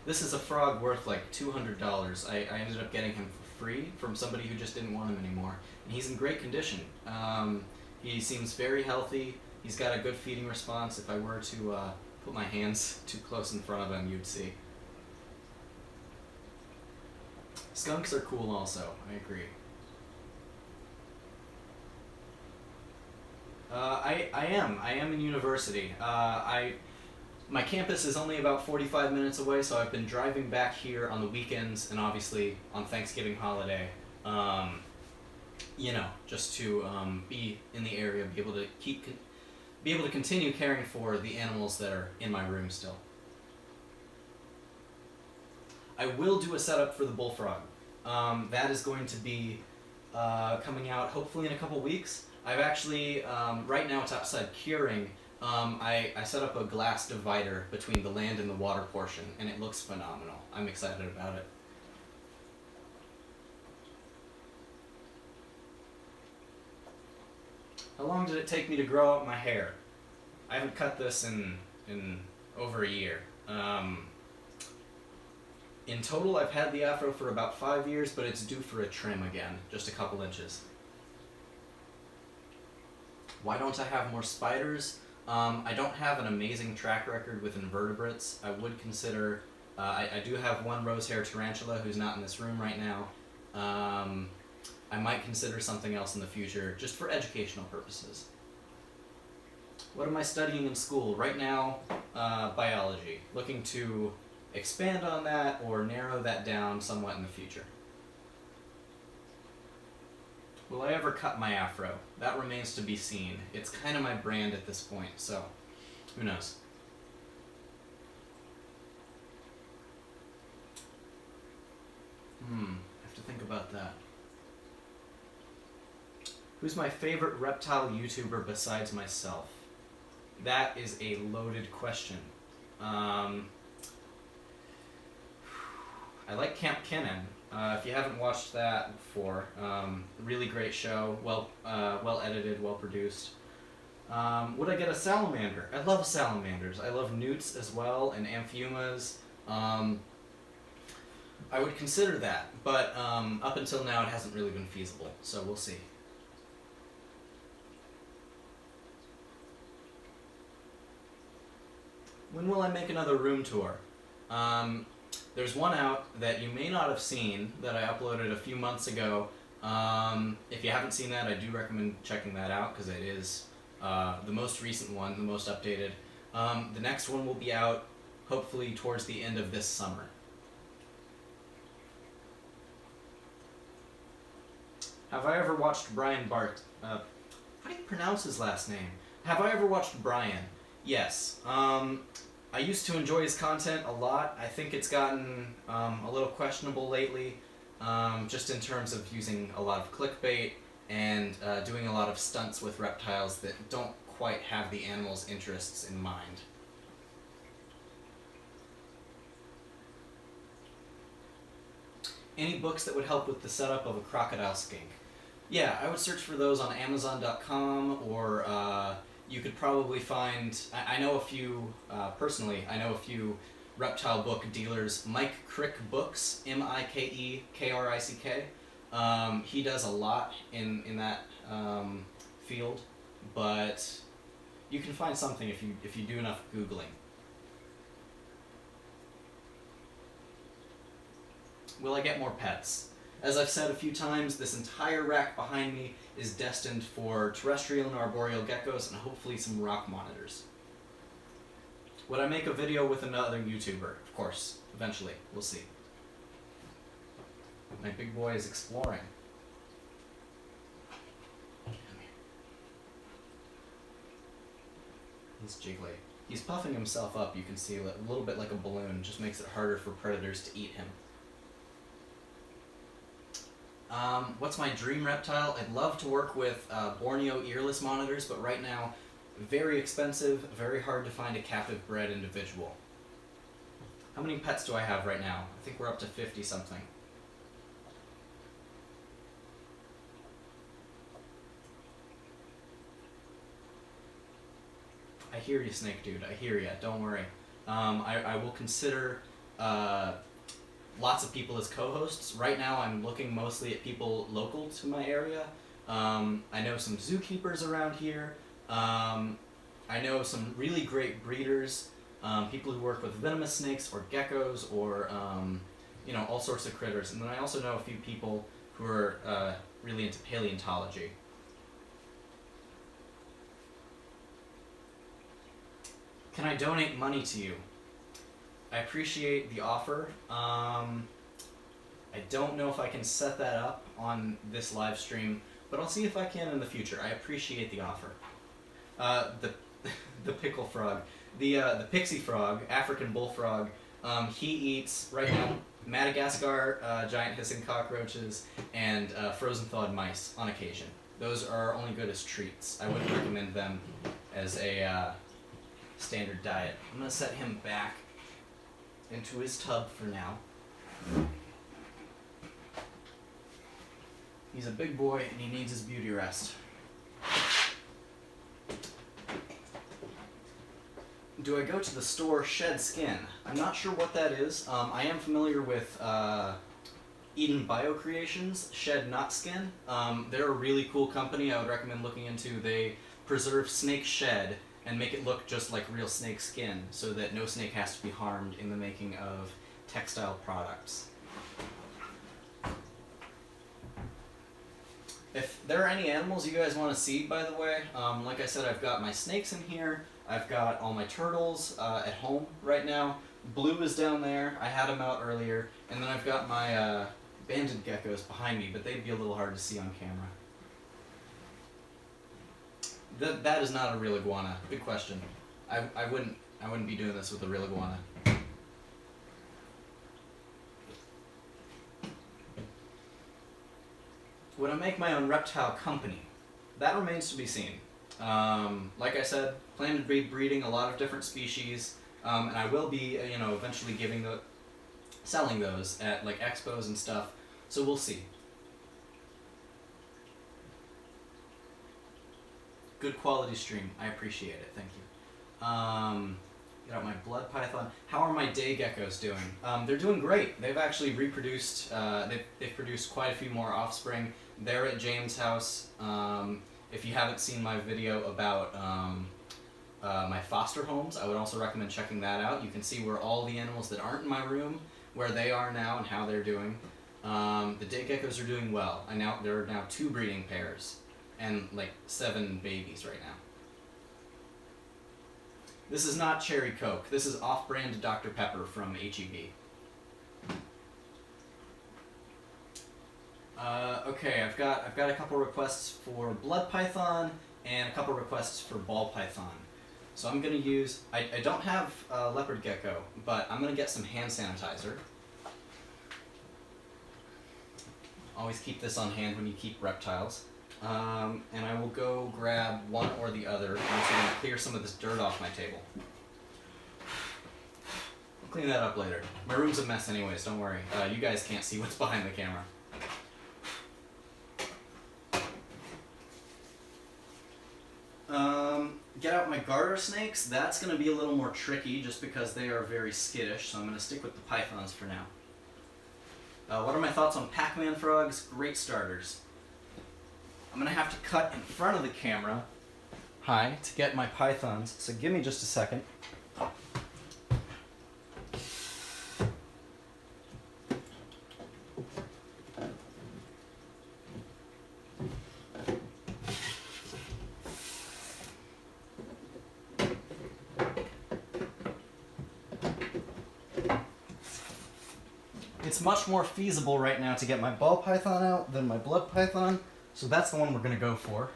this is a frog worth like $200. I ended up getting him for free from somebody who just didn't want him anymore. And he's in great condition. He seems very healthy. He's got a good feeding response. If I were to put my hands too close in front of him, you'd see. Skunks are cool also, I agree. I am in university. My campus is only about 45 minutes away, so I've been driving back here on the weekends and obviously on Thanksgiving holiday, just to be in the area, be able to continue caring for the animals that are in my room still. I will do a setup for the bullfrog. That is going to be coming out hopefully in a couple weeks. I've actually, right now it's outside curing, I set up a glass divider between the land and the water portion, and it looks phenomenal. I'm excited about it. How long did it take me to grow out my hair? I haven't cut this in over a year. In total, I've had the afro for about 5 years, but it's due for a trim again, just a couple inches. Why don't I have more spiders? I don't have an amazing track record with invertebrates. I would consider, I do have one rose-hair tarantula who's not in this room right now. I might consider something else in the future, just for educational purposes. What am I studying in school? Right now, biology. Looking to expand on that or narrow that down somewhat in the future. Will I ever cut my afro? That remains to be seen. It's kind of my brand at this point, so who knows? I have to think about that. Who's my favorite reptile YouTuber besides myself? That is a loaded question. I like Camp Kennan. If you haven't watched that before, really great show, well edited, well produced. Would I get a salamander? I love salamanders. I love newts as well, and amphiumas. I would consider that, but up until now it hasn't really been feasible, so we'll see. When will I make another room tour? There's one out that you may not have seen that I uploaded a few months ago. If you haven't seen that, I do recommend checking that out because it is the most recent one, the most updated. The next one will be out hopefully towards the end of this summer. Have I ever watched Brian Bart? How do you pronounce his last name? Have I ever watched Brian? Yes. I used to enjoy his content a lot. I think it's gotten a little questionable lately, just in terms of using a lot of clickbait and doing a lot of stunts with reptiles that don't quite have the animal's interests in mind. Any books that would help with the setup of a crocodile skink? Yeah, I would search for those on Amazon.com, or you could probably find, I know a few, personally, I know a few reptile book dealers. Mike Crick Books, Mikekrick. He does a lot in that field, but you can find something if you do enough Googling. Will I get more pets? As I've said a few times, this entire rack behind me is destined for terrestrial and arboreal geckos and hopefully some rock monitors. Would I make a video with another YouTuber? Of course, eventually. We'll see. My big boy is exploring. Come here. He's jiggly. He's puffing himself up, you can see, a little bit like a balloon. Just makes it harder for predators to eat him. What's my dream reptile? I'd love to work with Borneo earless monitors, but right now, very expensive, very hard to find a captive bred individual. How many pets do I have right now? I think we're up to 50 something. I hear you, Snake Dude. I hear you. Don't worry. I will consider lots of people as co-hosts. Right now I'm looking mostly at people local to my area. I know some zookeepers around here. I know some really great breeders, people who work with venomous snakes or geckos or you know, all sorts of critters. And then I also know a few people who are really into paleontology. Can I donate money to you? I appreciate the offer. I don't know if I can set that up on this live stream, but I'll see if I can in the future. I appreciate the offer. The pickle frog, the pixie frog, African bullfrog. He eats right now Madagascar giant hissing cockroaches and frozen thawed mice on occasion. Those are only good as treats. I wouldn't recommend them as a standard diet. I'm gonna set him back into his tub for now. He's a big boy and he needs his beauty rest. Do I go to the store Shed Skin? I'm not sure what that is. I am familiar with Eden Biocreations, Shed Not Skin. They're a really cool company I would recommend looking into. They preserve snake shed and make it look just like real snake skin so that no snake has to be harmed in the making of textile products. If there are any animals you guys want to see, by the way, like I said, I've got my snakes in here. I've got all my turtles at home right now. Blue is down there. I had him out earlier. And then I've got my banded geckos behind me, but they'd be a little hard to see on camera. That is not a real iguana. Good question. I wouldn't be doing this with a real iguana. Would I make my own reptile company? That remains to be seen. Like I said, plan to be breeding a lot of different species, and I will be, you know, eventually selling those at like expos and stuff. So we'll see. Good quality stream. I appreciate it. Thank you. Get out my blood python. How are my day geckos doing? They're doing great. They've actually reproduced. They've produced quite a few more offspring. They're at James' house. If you haven't seen my video about my foster homes, I would also recommend checking that out. You can see where all the animals that aren't in my room, where they are now and how they're doing. The day geckos are doing well. There are now 2 breeding pairs and like 7 babies right now. This is not Cherry Coke. This is off-brand Dr. Pepper from HEB. Okay, I've got a couple requests for blood python and a couple requests for ball python. So I'm gonna use. I don't have leopard gecko, but I'm gonna get some hand sanitizer. Always keep this on hand when you keep reptiles. And I will go grab one or the other. I'm also gonna clear some of this dirt off my table. I'll clean that up later. My room's a mess anyways, don't worry. You guys can't see what's behind the camera. Get out my garter snakes. That's going to be a little more tricky just because they are very skittish, so I'm going to stick with the pythons for now. What are my thoughts on Pac-Man frogs? Great starters. I'm going to have to cut in front of the camera, to get my pythons, so give me just a second. It's much more feasible right now to get my ball python out than my blood python, so that's the one we're going to go for.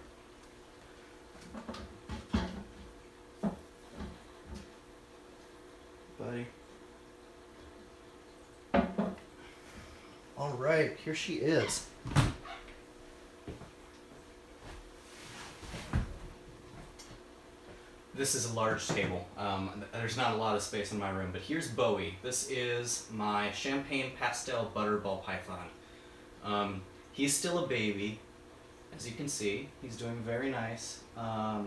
Buddy. All right, here she is. This is a large table. There's not a lot of space in my room, but here's Bowie. This is my champagne pastel butterball python. He's still a baby, as you can see. He's doing very nice. I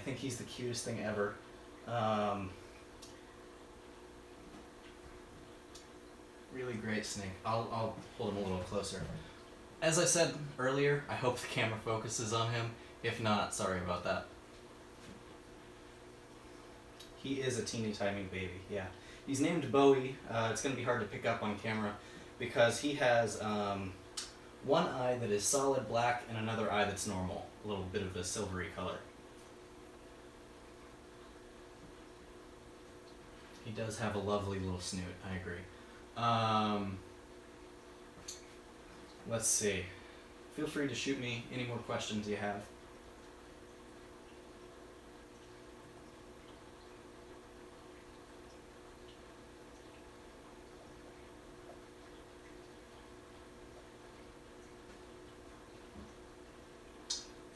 think he's the cutest thing ever. Really great snake. I'll hold him a little closer. As I said earlier, I hope the camera focuses on him. If not, sorry about that. He is a teeny tiny baby, yeah. He's named Bowie. It's going to be hard to pick up on camera because he has one eye that is solid black and another eye that's normal, a little bit of a silvery color. He does have a lovely little snoot, I agree. Let's see. Feel free to shoot me any more questions you have.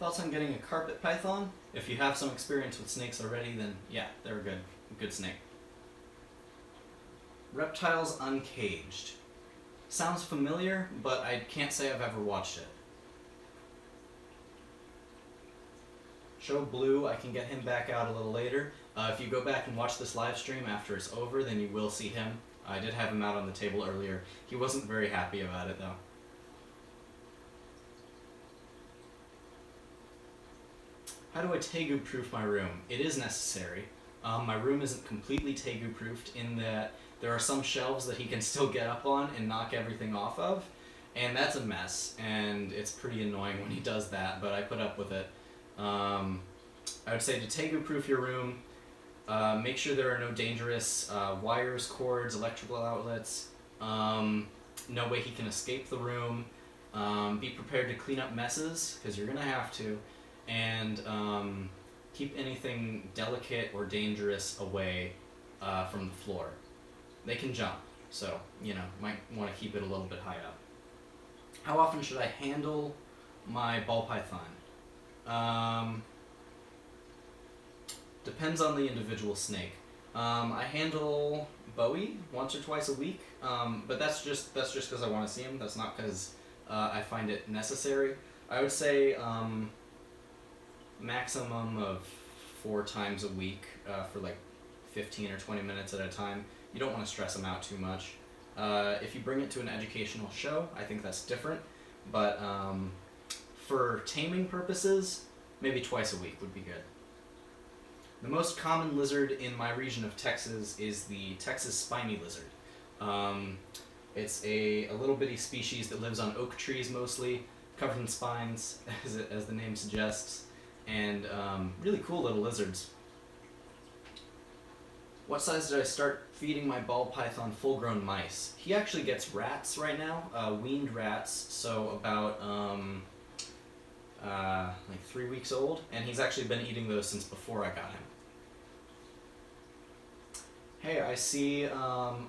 Thoughts on getting a carpet python? If you have some experience with snakes already, then yeah, they're a good snake. Reptiles Uncaged. Sounds familiar, but I can't say I've ever watched it. Show Blue, I can get him back out a little later. If you go back and watch this live stream after it's over, then you will see him. I did have him out on the table earlier. He wasn't very happy about it, though. How do I tegu-proof my room? It is necessary. My room isn't completely tegu-proofed in that there are some shelves that he can still get up on and knock everything off of, and that's a mess, and it's pretty annoying when he does that, but I put up with it. I would say to tegu-proof your room, make sure there are no dangerous wires, cords, electrical outlets, no way he can escape the room, be prepared to clean up messes, because you're going to have to, and keep anything delicate or dangerous away from the floor. They can jump, so, you know, might want to keep it a little bit high up. How often should I handle my ball python? Depends on the individual snake. I handle Bowie once or twice a week, but that's just because I want to see him. That's not because I find it necessary. I would say maximum of 4 times a week for like 15 or 20 minutes at a time. You don't want to stress them out too much. If you bring it to an educational show, I think that's different, but for taming purposes, maybe twice a week would be good. The most common lizard in my region of Texas is the Texas spiny lizard. It's a little bitty species that lives on oak trees mostly, covered in spines, as the name suggests, and really cool little lizards. What size did I start feeding my ball python full-grown mice? He actually gets rats right now, weaned rats, so about like 3 weeks old, and he's actually been eating those since before I got him. Hey, I see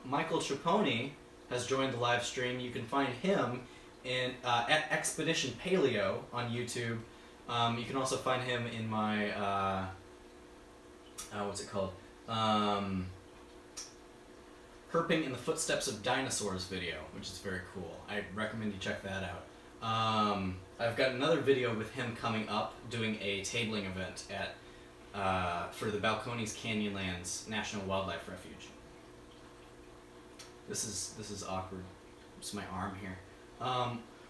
Michael Traponi has joined the live stream. You can find him at Expedition Paleo on YouTube. You can also find him in my what's it called? Herping in the Footsteps of Dinosaurs video, which is very cool. I recommend you check that out. I've got another video with him coming up doing a tabling event at for the Balcones Canyonlands National Wildlife Refuge. This is awkward. It's my arm here.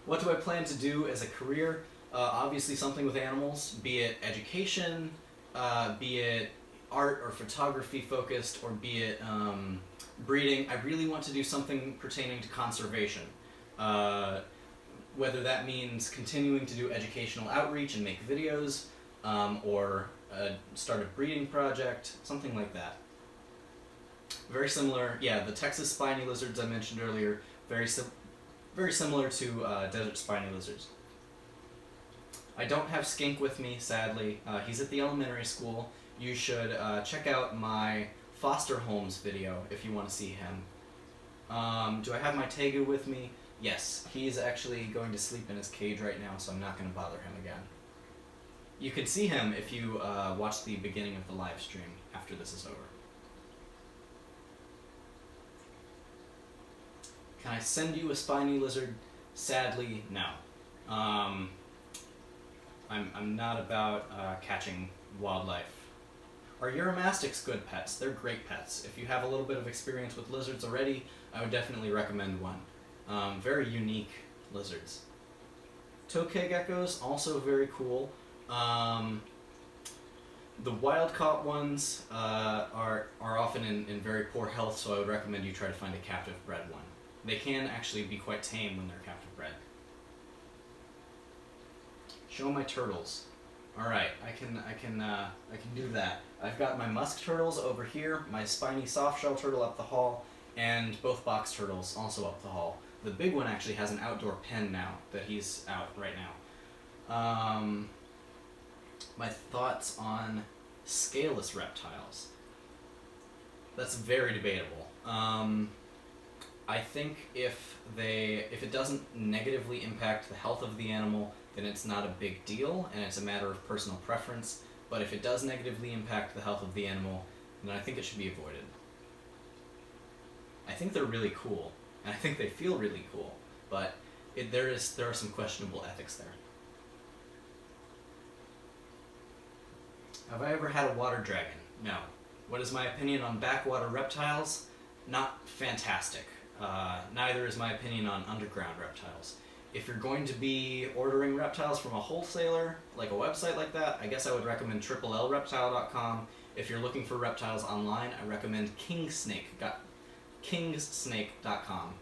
What do I plan to do as a career? Obviously something with animals, be it education, be it art or photography focused, or be it breeding. I really want to do something pertaining to conservation. Whether that means continuing to do educational outreach and make videos, or start a breeding project, something like that. Very similar, yeah, the Texas spiny lizards I mentioned earlier, very similar to desert spiny lizards. I don't have Skink with me, sadly. He's at the elementary school. You should check out my foster homes video if you want to see him. Do I have my Tegu with me? Yes, he's actually going to sleep in his cage right now, so I'm not going to bother him again. You can see him if you watch the beginning of the live stream after this is over. Can I send you a spiny lizard? Sadly, no. I'm not about catching wildlife. Are Uromastyx good pets? They're great pets. If you have a little bit of experience with lizards already, I would definitely recommend one. Very unique lizards. Tokay geckos, also very cool. The wild-caught ones are often in very poor health, so I would recommend you try to find a captive-bred one. They can actually be quite tame when they're captive-bred. Show my turtles. All right, I can do that. I've got my musk turtles over here, my spiny softshell turtle up the hall, and both box turtles also up the hall. The big one actually has an outdoor pen now that he's out right now. My thoughts on scaleless reptiles. That's very debatable. I think if it doesn't negatively impact the health of the animal, then it's not a big deal, and it's a matter of personal preference. But if it does negatively impact the health of the animal, then I think it should be avoided. I think they're really cool, and I think they feel really cool, but there are some questionable ethics there. Have I ever had a water dragon? No. What is my opinion on backwater reptiles? Not fantastic. Neither is my opinion on underground reptiles. If you're going to be ordering reptiles from a wholesaler, like a website like that, I guess I would recommend triplelreptile.com. If you're looking for reptiles online, I recommend kingsnake.com,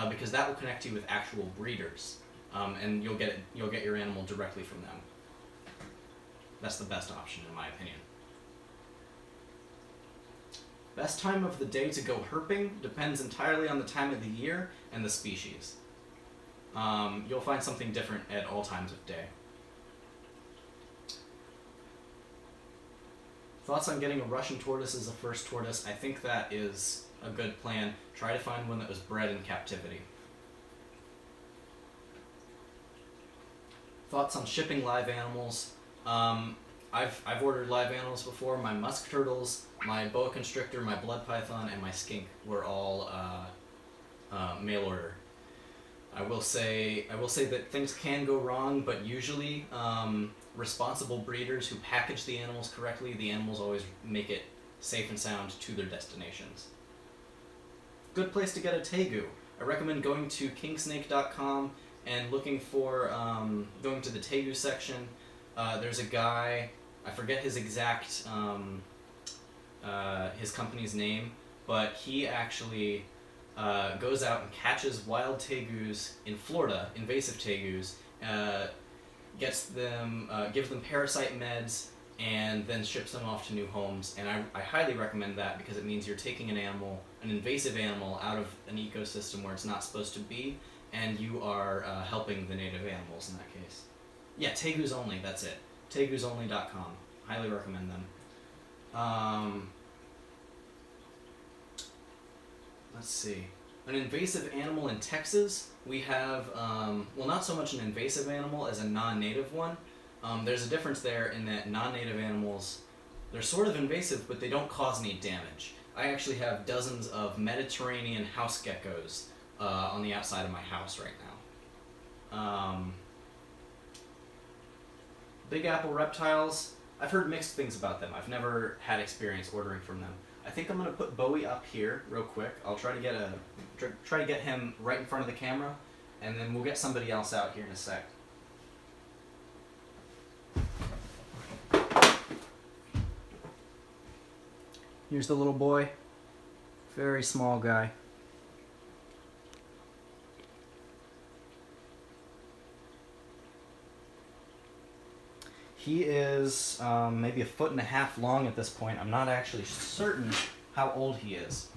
because that will connect you with actual breeders, and you'll get your animal directly from them. That's the best option in my opinion. Best time of the day to go herping depends entirely on the time of the year and the species. You'll find something different at all times of day. Thoughts on getting a Russian tortoise as a first tortoise? I think that is a good plan. Try to find one that was bred in captivity. Thoughts on shipping live animals? I've ordered live animals before. My musk turtles, my boa constrictor, my blood python, and my skink were all mail order. I will say that things can go wrong, but usually responsible breeders who package the animals correctly, the animals always make it safe and sound to their destinations. Good place to get a tegu. I recommend going to kingsnake.com and looking for going to the tegu section. There's a guy, I forget his exact his company's name, but he actually goes out and catches wild tegus in Florida, invasive tegus, gets them, gives them parasite meds, and then ships them off to new homes. And I highly recommend that because it means you're taking an animal, an invasive animal, out of an ecosystem where it's not supposed to be, and you are helping the native animals in that case. Yeah, Tegus Only, that's it. TegusOnly.com. Highly recommend them. Let's see. An invasive animal in Texas, we have, well, not so much an invasive animal as a non-native one. There's a difference there in that non-native animals, they're sort of invasive, but they don't cause any damage. I actually have dozens of Mediterranean house geckos on the outside of my house right now. Big Apple reptiles, I've heard mixed things about them. I've never had experience ordering from them. I think I'm gonna put Bowie up here real quick. I'll try to get him right in front of the camera, and then we'll get somebody else out here in a sec. Here's the little boy. Very small guy. He is maybe 1.5 feet long at this point. I'm not actually certain how old he is.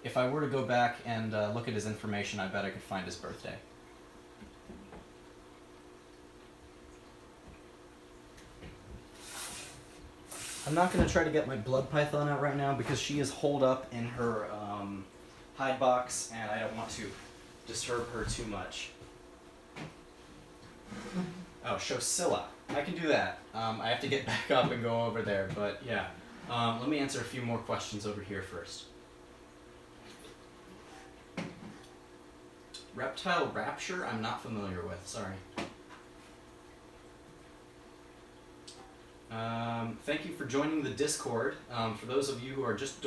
If I were to go back and look at his information, I bet I could find his birthday. I'm not going to try to get my blood python out right now because she is holed up in her hide box, and I don't want to disturb her too much. Oh, show Scylla. I can do that. I have to get back up and go over there, but yeah. Let me answer a few more questions over here first. Reptile Rapture, I'm not familiar with, sorry. Thank you for joining the Discord. For those of you who are just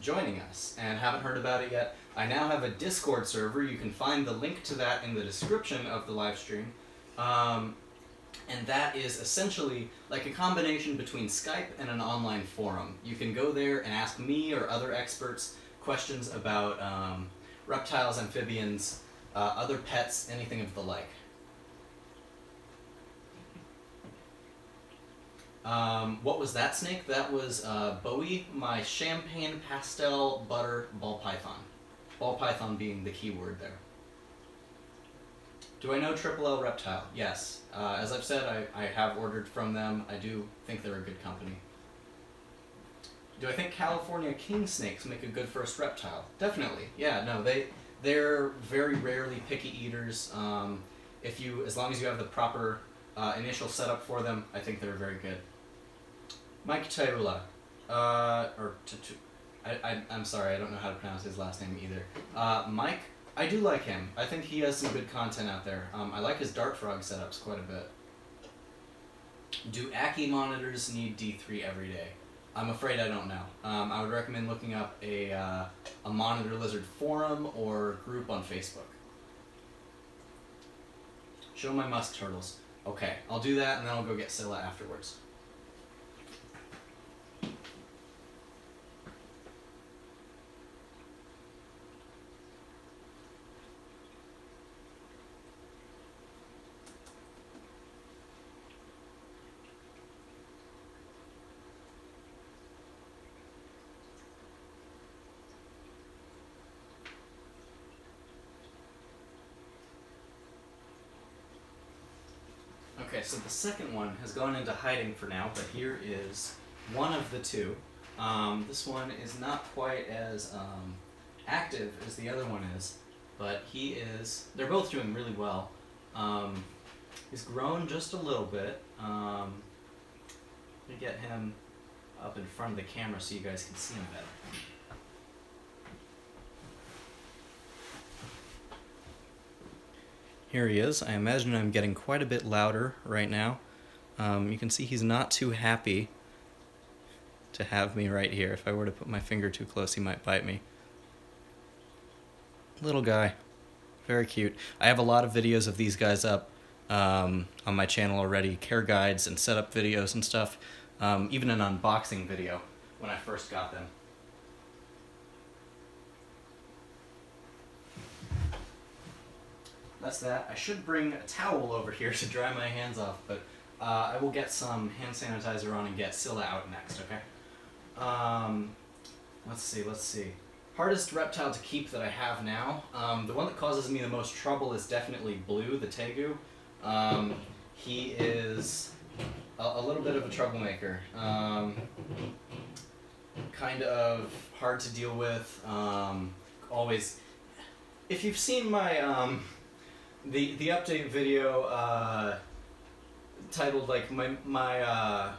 joining us and haven't heard about it yet, I now have a Discord server. You can find the link to that in the description of the live stream. And that is essentially like a combination between Skype and an online forum. You can go there and ask me or other experts questions about reptiles, amphibians, other pets, anything of the like. What was that snake? That was Bowie, my champagne pastel butter ball python. Ball python being the key word there. Do I know Triple L Reptile? Yes. As I've said, I have ordered from them. I do think they're a good company. Do I think California king snakes make a good first reptile? Definitely. Yeah, no, they're very rarely picky eaters. As long as you have the proper initial setup for them, I think they're very good. Mike Taula, I'm sorry, I don't know how to pronounce his last name either. Mike, I do like him. I think he has some good content out there. I like his dart frog setups quite a bit. Do Ackie monitors need D3 every day? I'm afraid I don't know. I would recommend looking up a monitor lizard forum or group on Facebook. Show my musk turtles. Okay, I'll do that and then I'll go get Scylla afterwards. Okay, so the second one has gone into hiding for now, but here is one of the two. This one is not quite as active as the other one is, but they're both doing really well. He's grown just a little bit. Let me get him up in front of the camera so you guys can see him better. Here he is. I imagine I'm getting quite a bit louder right now. You can see he's not too happy to have me right here. If I were to put my finger too close, he might bite me. Little guy. Very cute. I have a lot of videos of these guys up on my channel already. Care guides and setup videos and stuff. Even an unboxing video when I first got them. That's that. I should bring a towel over here to dry my hands off, but I will get some hand sanitizer on and get Scylla out next, okay? Let's see. Hardest reptile to keep that I have now. The one that causes me the most trouble is definitely Blue, the tegu. He is a little bit of a troublemaker. Kind of hard to deal with. Always. If you've seen my the update video titled like my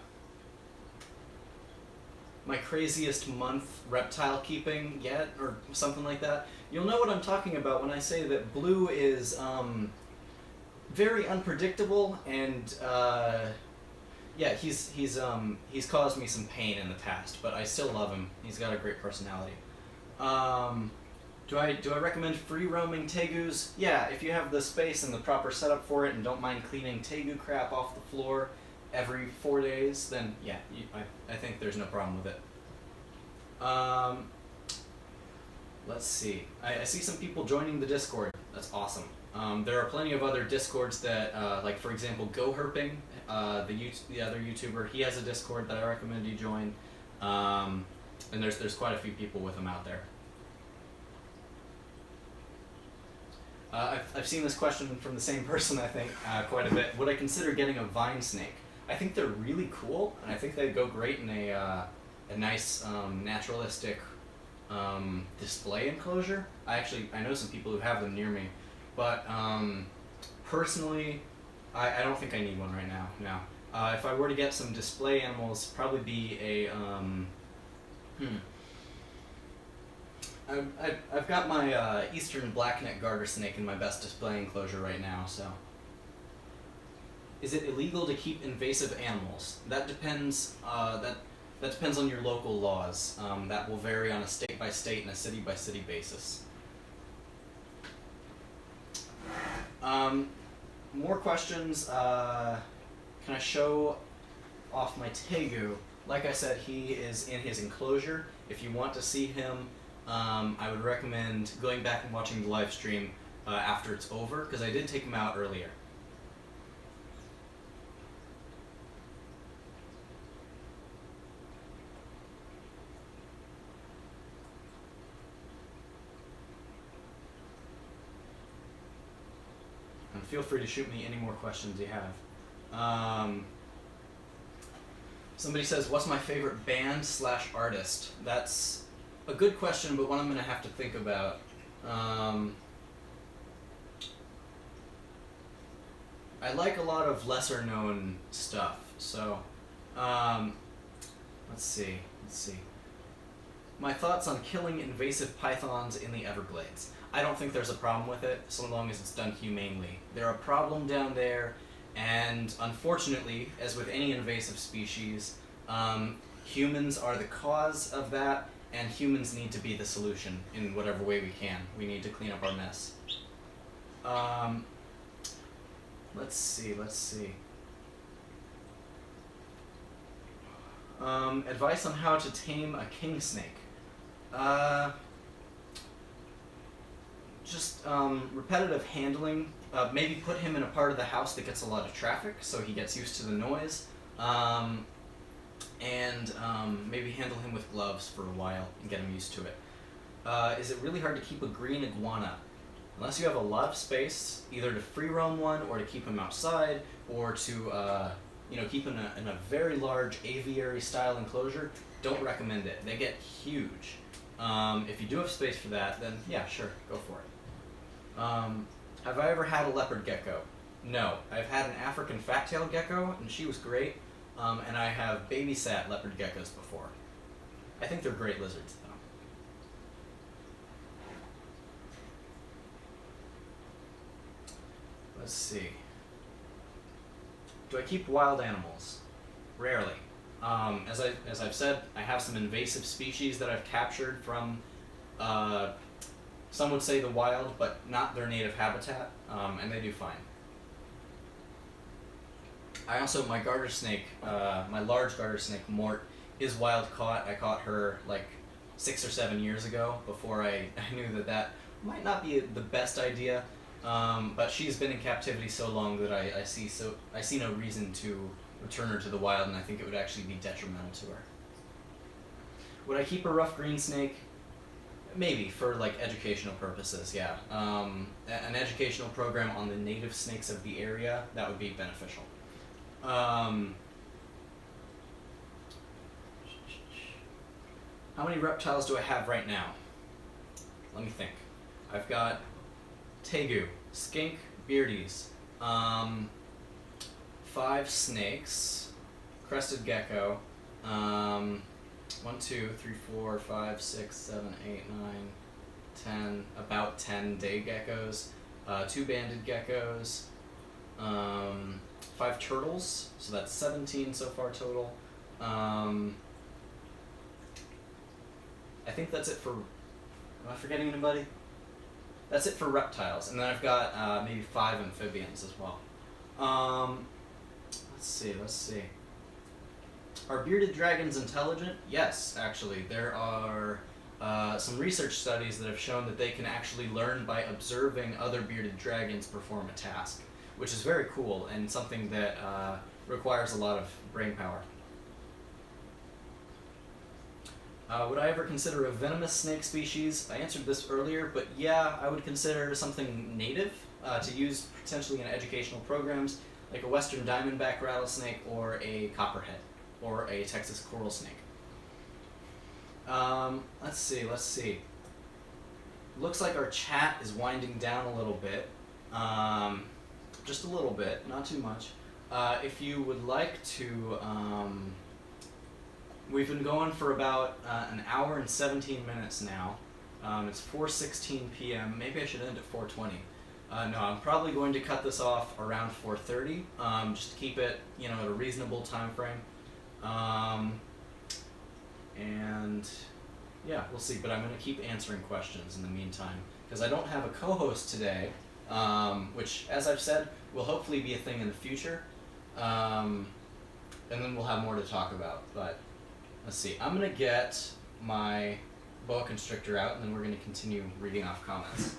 craziest month reptile keeping yet, or something like that, you'll know what I'm talking about when I say that Blue is very unpredictable, and yeah, he's caused me some pain in the past, but I still love him. He's got a great personality. Do I recommend free roaming tegus? Yeah, if you have the space and the proper setup for it and don't mind cleaning tegu crap off the floor every 4 days, then yeah, I think there's no problem with it. Let's see. I see some people joining the Discord. That's awesome. There are plenty of other Discords that, like for example, Go Herping, the other YouTuber, he has a Discord that I recommend you join. And there's quite a few people with him out there. I've seen this question from the same person, I think, quite a bit. Would I consider getting a vine snake? I think they're really cool, and I think they'd go great in a nice naturalistic display enclosure. I know some people who have them near me, but personally, I don't think I need one right now. No. If I were to get some display animals, probably be a I've got my eastern blackneck garter snake in my best display enclosure right now, so. Is it illegal to keep invasive animals? That depends, that depends on your local laws. That will vary on a state-by-state and a city-by-city basis. More questions. Can I show off my tegu? Like I said, he is in his enclosure. If you want to see him, I would recommend going back and watching the live stream after it's over, because I did take him out earlier. And feel free to shoot me any more questions you have. Somebody says, what's my favorite band / artist? That's a good question, but one I'm going to have to think about. I like a lot of lesser known stuff, so let's see. My thoughts on killing invasive pythons in the Everglades. I don't think there's a problem with it, so long as it's done humanely. They're a problem down there, and unfortunately, as with any invasive species, humans are the cause of that, and humans need to be the solution in whatever way we can. We need to clean up our mess. Let's see. Advice on how to tame a king snake. Just repetitive handling. Maybe put him in a part of the house that gets a lot of traffic, so he gets used to the noise. And maybe handle him with gloves for a while and get him used to it. Is it really hard to keep a green iguana? Unless you have a lot of space, either to free roam one, or to keep him outside, or to keep him in a very large aviary style enclosure, don't recommend it. They get huge. If you do have space for that, then yeah, sure, go for it. Have I ever had a leopard gecko? No. I've had an African fat-tailed gecko, and she was great. And I have babysat leopard geckos before. I think they're great lizards, though. Let's see. Do I keep wild animals? Rarely. As I've said, I have some invasive species that I've captured from, some would say the wild, but not their native habitat, and they do fine. My garter snake, my large garter snake, Mort, is wild caught. I caught her like 6 or 7 years ago before I knew that might not be the best idea. But she's been in captivity so long that I see no reason to return her to the wild, and I think it would actually be detrimental to her. Would I keep a rough green snake? Maybe, for like educational purposes, yeah. An educational program on the native snakes of the area, that would be beneficial. How many reptiles do I have right now? Let me think. I've got tegu, skink, beardies, 5 snakes, crested gecko, 1, 2, 3, 4, 5, 6, 7, 8, 9, 10, about 10 day geckos, 2 banded geckos, 5 turtles, so that's 17 so far total. I think that's it for, am I forgetting anybody? That's it for reptiles, and then I've got maybe 5 amphibians as well. Let's see. Are bearded dragons intelligent? Yes, actually. There are some research studies that have shown that they can actually learn by observing other bearded dragons perform a task, which is very cool and something that requires a lot of brain power. Would I ever consider a venomous snake species? I answered this earlier, but yeah, I would consider something native to use potentially in educational programs, like a western diamondback rattlesnake or a copperhead or a Texas coral snake. Let's see. Looks like our chat is winding down a little bit. Just a little bit, not too much. If you would like to... we've been going for about an hour and 17 minutes now. It's 4:16 p.m. Maybe I should end at 4:20. No, I'm probably going to cut this off around 4:30, just to keep it, at a reasonable time frame. And yeah, we'll see. But I'm going to keep answering questions in the meantime because I don't have a co-host today, which, as I've said, will hopefully be a thing in the future. And then we'll have more to talk about. But let's see. I'm going to get my boa constrictor out, and then we're going to continue reading off comments.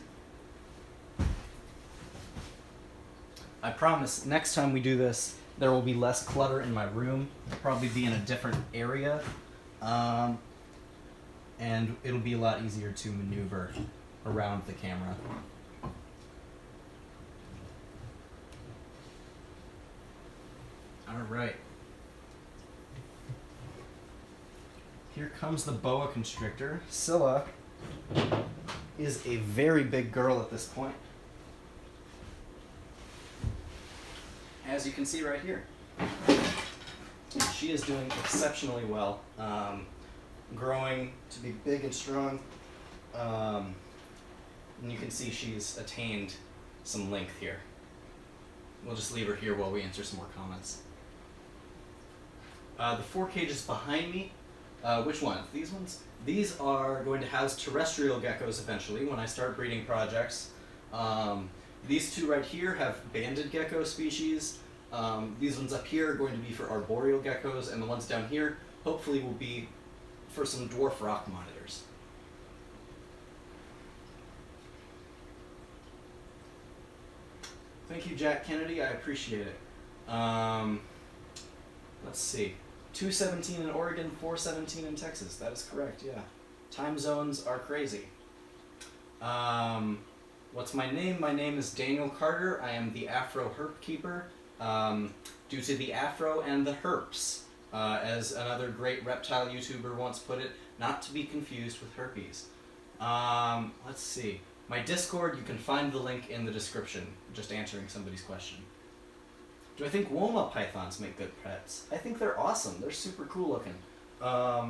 I promise, next time we do this, there will be less clutter in my room. I'll probably be in a different area. And it'll be a lot easier to maneuver around the camera. All right. Here comes the boa constrictor. Scylla is a very big girl at this point. As you can see right here, she is doing exceptionally well, growing to be big and strong, and you can see she's attained some length here. We'll just leave her here while we answer some more comments. The 4 cages behind me, which ones? These ones? These are going to house terrestrial geckos eventually when I start breeding projects. These 2 right here have banded gecko species. These ones up here are going to be for arboreal geckos, and the ones down here hopefully will be for some dwarf rock monitors. Thank you, Jack Kennedy. I appreciate it. Let's see. 2:17 in Oregon, 4:17 in Texas. That is correct, yeah. Time zones are crazy. What's my name? My name is Daniel Carter. I am the AfroHerpkeeper, due to the afro and the herps, as another great reptile YouTuber once put it, not to be confused with herpes. Let's see. My Discord, you can find the link in the description, just answering somebody's question. Do I think Woma pythons make good pets? I think they're awesome. They're super cool looking. I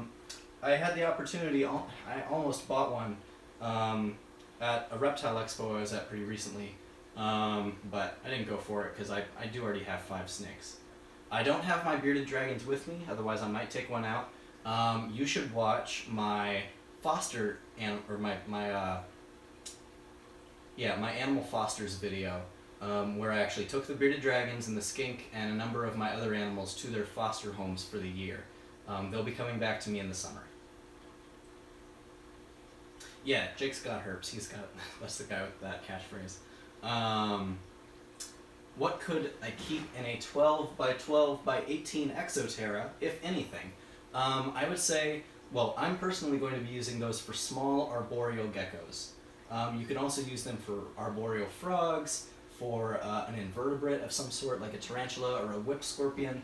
had the opportunity, I almost bought one at a reptile expo I was at pretty recently, but I didn't go for it because I do already have 5 snakes. I don't have my bearded dragons with me, otherwise I might take one out. You should watch my foster, my animal fosters video, where I actually took the bearded dragons and the skink and a number of my other animals to their foster homes for the year. They'll be coming back to me in the summer. Yeah, Jake's got herpes. That's the guy with that catchphrase. What could I keep in a 12 by 12 by 18 exoterra, if anything? I would say, well, I'm personally going to be using those for small arboreal geckos. You can also use them for arboreal frogs, for an invertebrate of some sort, like a tarantula or a whip scorpion.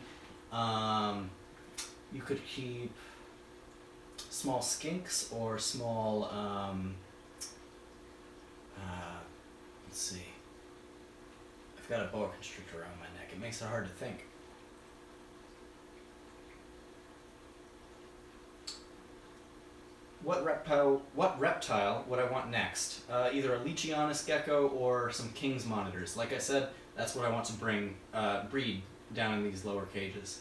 You could keep small skinks or small, let's see. I've got a boa constrictor around my neck. It makes it hard to think. What reptile would I want next? Either a Leachianus gecko or some king's monitors. Like I said, that's what I want to breed down in these lower cages.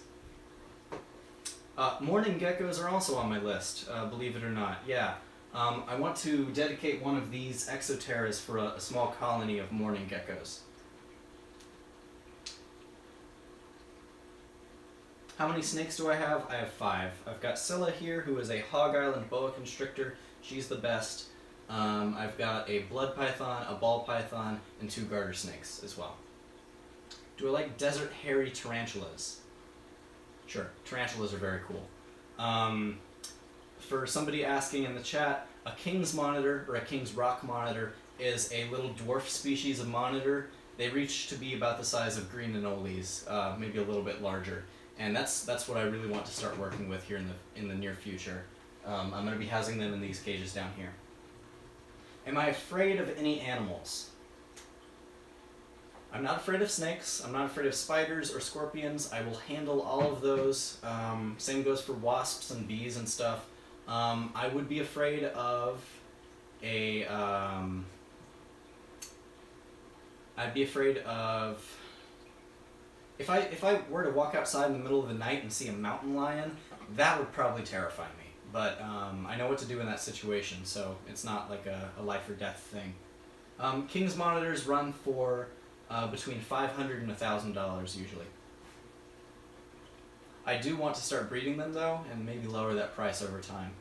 Morning geckos are also on my list, believe it or not. Yeah, I want to dedicate one of these exoterras for a small colony of morning geckos. How many snakes do I have? I have 5. I've got Scylla here, who is a Hog Island boa constrictor. She's the best. I've got a blood python, a ball python, and 2 garter snakes as well. Do I like desert hairy tarantulas? Sure, tarantulas are very cool. For somebody asking in the chat, a king's monitor, or a king's rock monitor, is a little dwarf species of monitor. They reach to be about the size of green anoles, maybe a little bit larger. And that's what I really want to start working with here in the near future. I'm going to be housing them in these cages down here. Am I afraid of any animals? I'm not afraid of snakes. I'm not afraid of spiders or scorpions. I will handle all of those. Same goes for wasps and bees and stuff. I would be afraid of a... I'd be afraid of... If I were to walk outside in the middle of the night and see a mountain lion, that would probably terrify me. But I know what to do in that situation, so it's not like a life or death thing. King's monitors run for between $500 and $1,000 usually. I do want to start breeding them though, and maybe lower that price over time.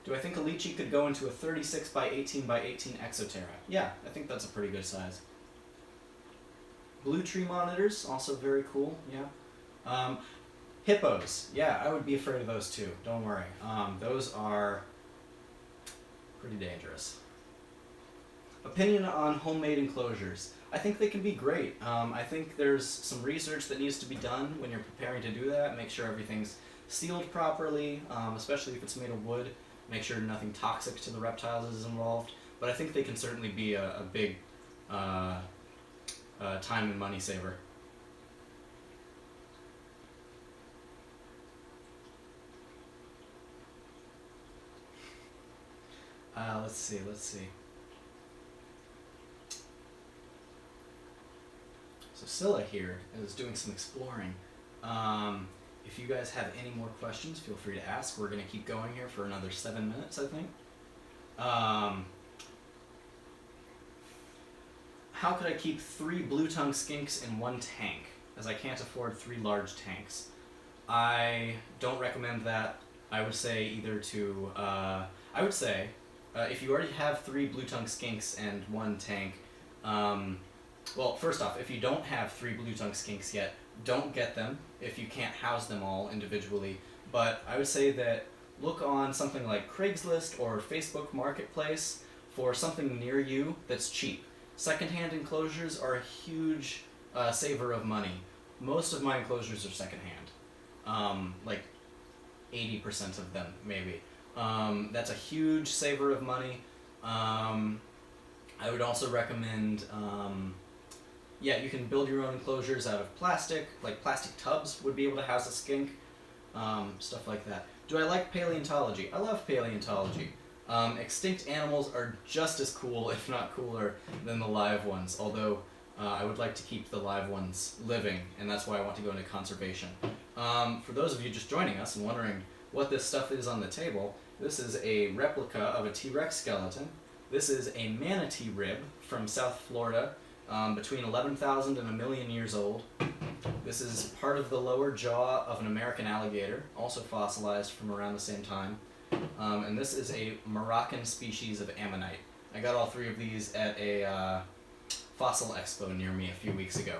Do I think a lychee could go into a 36 by 18 by 18 exoterra? Yeah, I think that's a pretty good size. Blue tree monitors, also very cool, yeah. Hippos, yeah, I would be afraid of those too, don't worry. Those are pretty dangerous. Opinion on homemade enclosures. I think they can be great. I think there's some research that needs to be done when you're preparing to do that. Make sure everything's sealed properly, especially if it's made of wood. Make sure nothing toxic to the reptiles is involved. But I think they can certainly be a big time and money saver. Let's see. So Scylla here is doing some exploring. If you guys have any more questions, feel free to ask. We're going to keep going here for another 7 minutes, I think. How could I keep 3 blue-tongue skinks in 1 tank, as I can't afford 3 large tanks? I don't recommend that. I would say either to... if you already have 3 blue-tongue skinks and 1 tank, well, first off, if you don't have 3 blue-tongue skinks yet, don't get them if you can't house them all individually. But I would say that look on something like Craigslist or Facebook Marketplace for something near you that's cheap. Secondhand enclosures are a huge saver of money. Most of my enclosures are secondhand, like 80% of them maybe. That's a huge saver of money. I would also recommend, yeah, you can build your own enclosures out of plastic, like plastic tubs would be able to house a skink, stuff like that. Do I like paleontology? I love paleontology. Extinct animals are just as cool, if not cooler, than the live ones, although I would like to keep the live ones living, and that's why I want to go into conservation. For those of you just joining us and wondering what this stuff is on the table, this is a replica of a T-Rex skeleton. This is a manatee rib from South Florida, between 11,000 and 1 million years old. This is part of the lower jaw of an American alligator, also fossilized from around the same time. And this is a Moroccan species of ammonite. I got all 3 of these at a fossil expo near me a few weeks ago.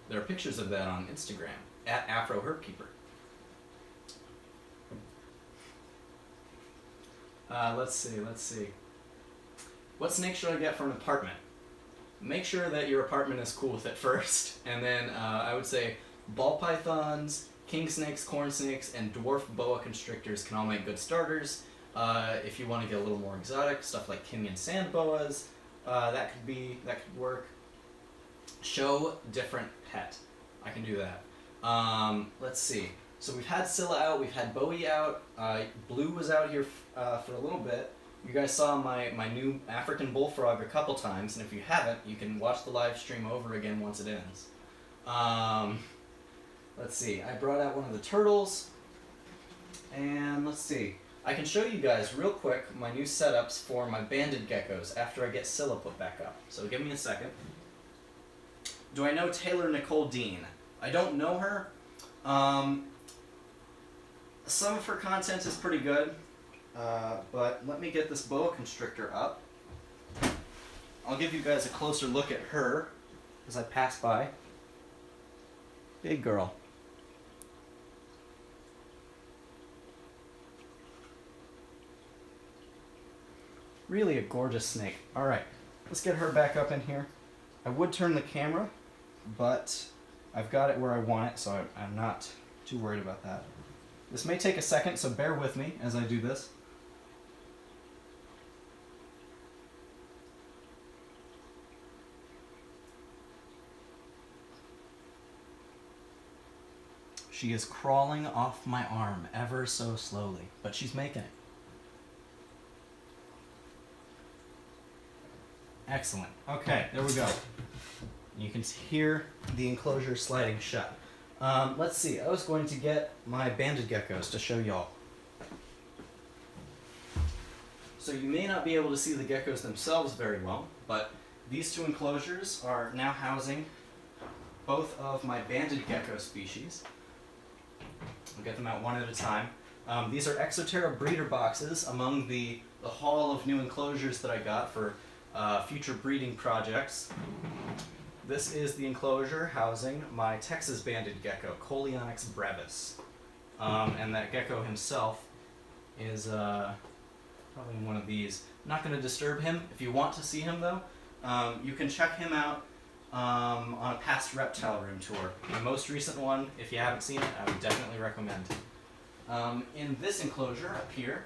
There are pictures of that on Instagram, at AfroHerpkeeper. Let's see. What snake should I get for an apartment? Make sure that your apartment is cool with it first, and then I would say ball pythons, king snakes, corn snakes, and dwarf boa constrictors can all make good starters. If you want to get a little more exotic, stuff like Kenyan sand boas, that could work. Show different pet. I can do that. Let's see. So we've had Scylla out, we've had Bowie out, Blue was out here for a little bit. You guys saw my new African bullfrog a couple times, and if you haven't, you can watch the live stream over again once it ends. Let's see, I brought out one of the turtles, and let's see. I can show you guys real quick my new setups for my banded geckos after I get Scylla put back up. So give me a second. Do I know Taylor Nicole Dean? I don't know her. Some of her content is pretty good, but let me get this boa constrictor up. I'll give you guys a closer look at her as I pass by. Big girl. Really a gorgeous snake. Alright, let's get her back up in here. I would turn the camera, but I've got it where I want it, so I'm not too worried about that. This may take a second, so bear with me as I do this. She is crawling off my arm ever so slowly, but she's making it. Excellent. Okay, there we go. You can hear the enclosure sliding shut. Let's see, I was going to get my banded geckos to show y'all. So you may not be able to see the geckos themselves very well, but these 2 enclosures are now housing both of my banded gecko species. I'll get them out one at a time. These are Exoterra breeder boxes among the haul of new enclosures that I got for future breeding projects. This is the enclosure housing my Texas banded gecko, Coleonyx brevis. And that gecko himself is probably in one of these. I'm not going to disturb him. If you want to see him though, you can check him out on a past Reptile room tour. My most recent one, if you haven't seen it, I would definitely recommend. In this enclosure up here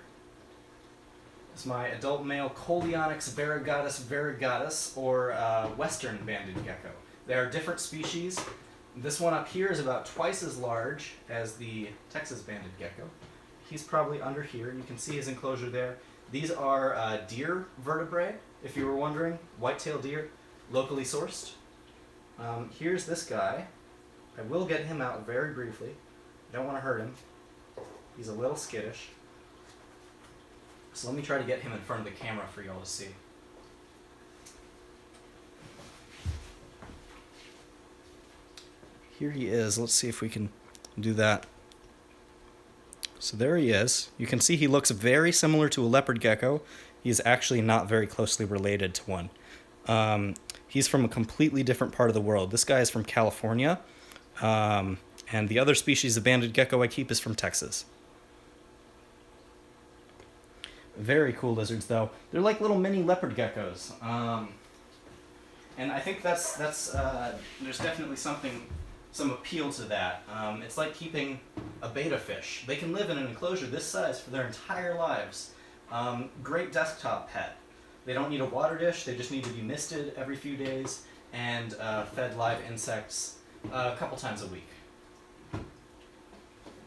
is my adult male Coleonyx variegatus, or western banded gecko. They are different species. This one up here is about twice as large as the Texas banded gecko. He's probably under here. You can see his enclosure there. These are deer vertebrae, if you were wondering. White-tailed deer, locally sourced. Here's this guy. I will get him out very briefly. I don't want to hurt him. He's a little skittish. So let me try to get him in front of the camera for y'all to see. Here he is. Let's see if we can do that. So there he is. You can see he looks very similar to a leopard gecko. He is actually not very closely related to one. He's from a completely different part of the world. This guy is from California, and the other species of banded gecko I keep is from Texas. Very cool lizards, though. They're like little mini leopard geckos, and I think that's there's definitely some appeal to that. It's like keeping a betta fish. They can live in an enclosure this size for their entire lives. Great desktop pet. They don't need a water dish. They just need to be misted every few days and fed live insects a couple times a week. A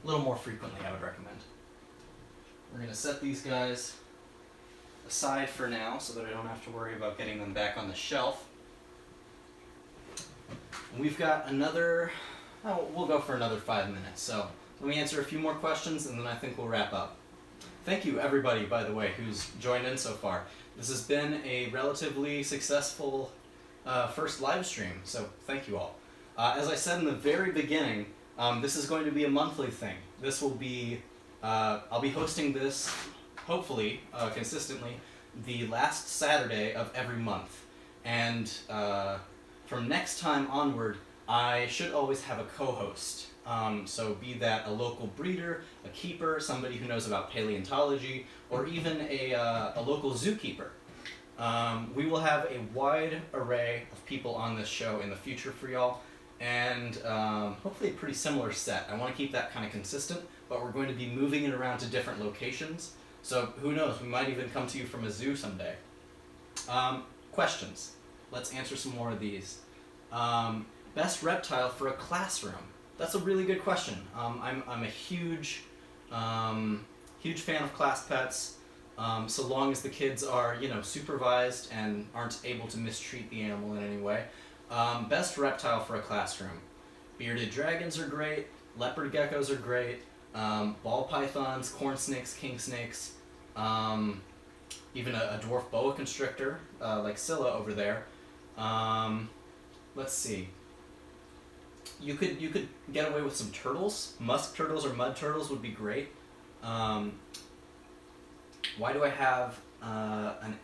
little more frequently, I would recommend. We're going to set these guys aside for now so that I don't have to worry about getting them back on the shelf. We've got another, we'll go for another 5 minutes. So let me answer a few more questions and then I think we'll wrap up. Thank you everybody, by the way, who's joined in so far. This has been a relatively successful first live stream, so thank you all. As I said in the very beginning, this is going to be a monthly thing. This will be, I'll be hosting this, hopefully, consistently, the last Saturday of every month. And from next time onward, I should always have a co-host. So be that a local breeder, a keeper, somebody who knows about paleontology, or even a local zookeeper. We will have a wide array of people on this show in the future for y'all, and hopefully a pretty similar set. I want to keep that kind of consistent, but we're going to be moving it around to different locations, so who knows, we might even come to you from a zoo someday. Questions. Let's answer some more of these. Best reptile for a classroom. That's a really good question. I'm a huge fan of class pets, so long as the kids are, supervised and aren't able to mistreat the animal in any way. Best reptile for a classroom. Bearded dragons are great, leopard geckos are great, ball pythons, corn snakes, king snakes, even a dwarf boa constrictor, like Scylla over there. Let's see. You could get away with some turtles. Musk turtles or mud turtles would be great. Why do I have an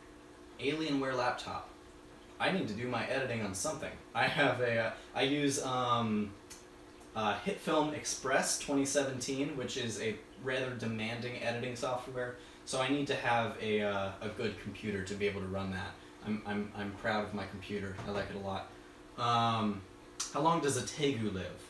Alienware laptop? I need to do my editing on something. I use HitFilm Express 2017, which is a rather demanding editing software. So I need to have a good computer to be able to run that. I'm proud of my computer. I like it a lot. How long does a tegu live?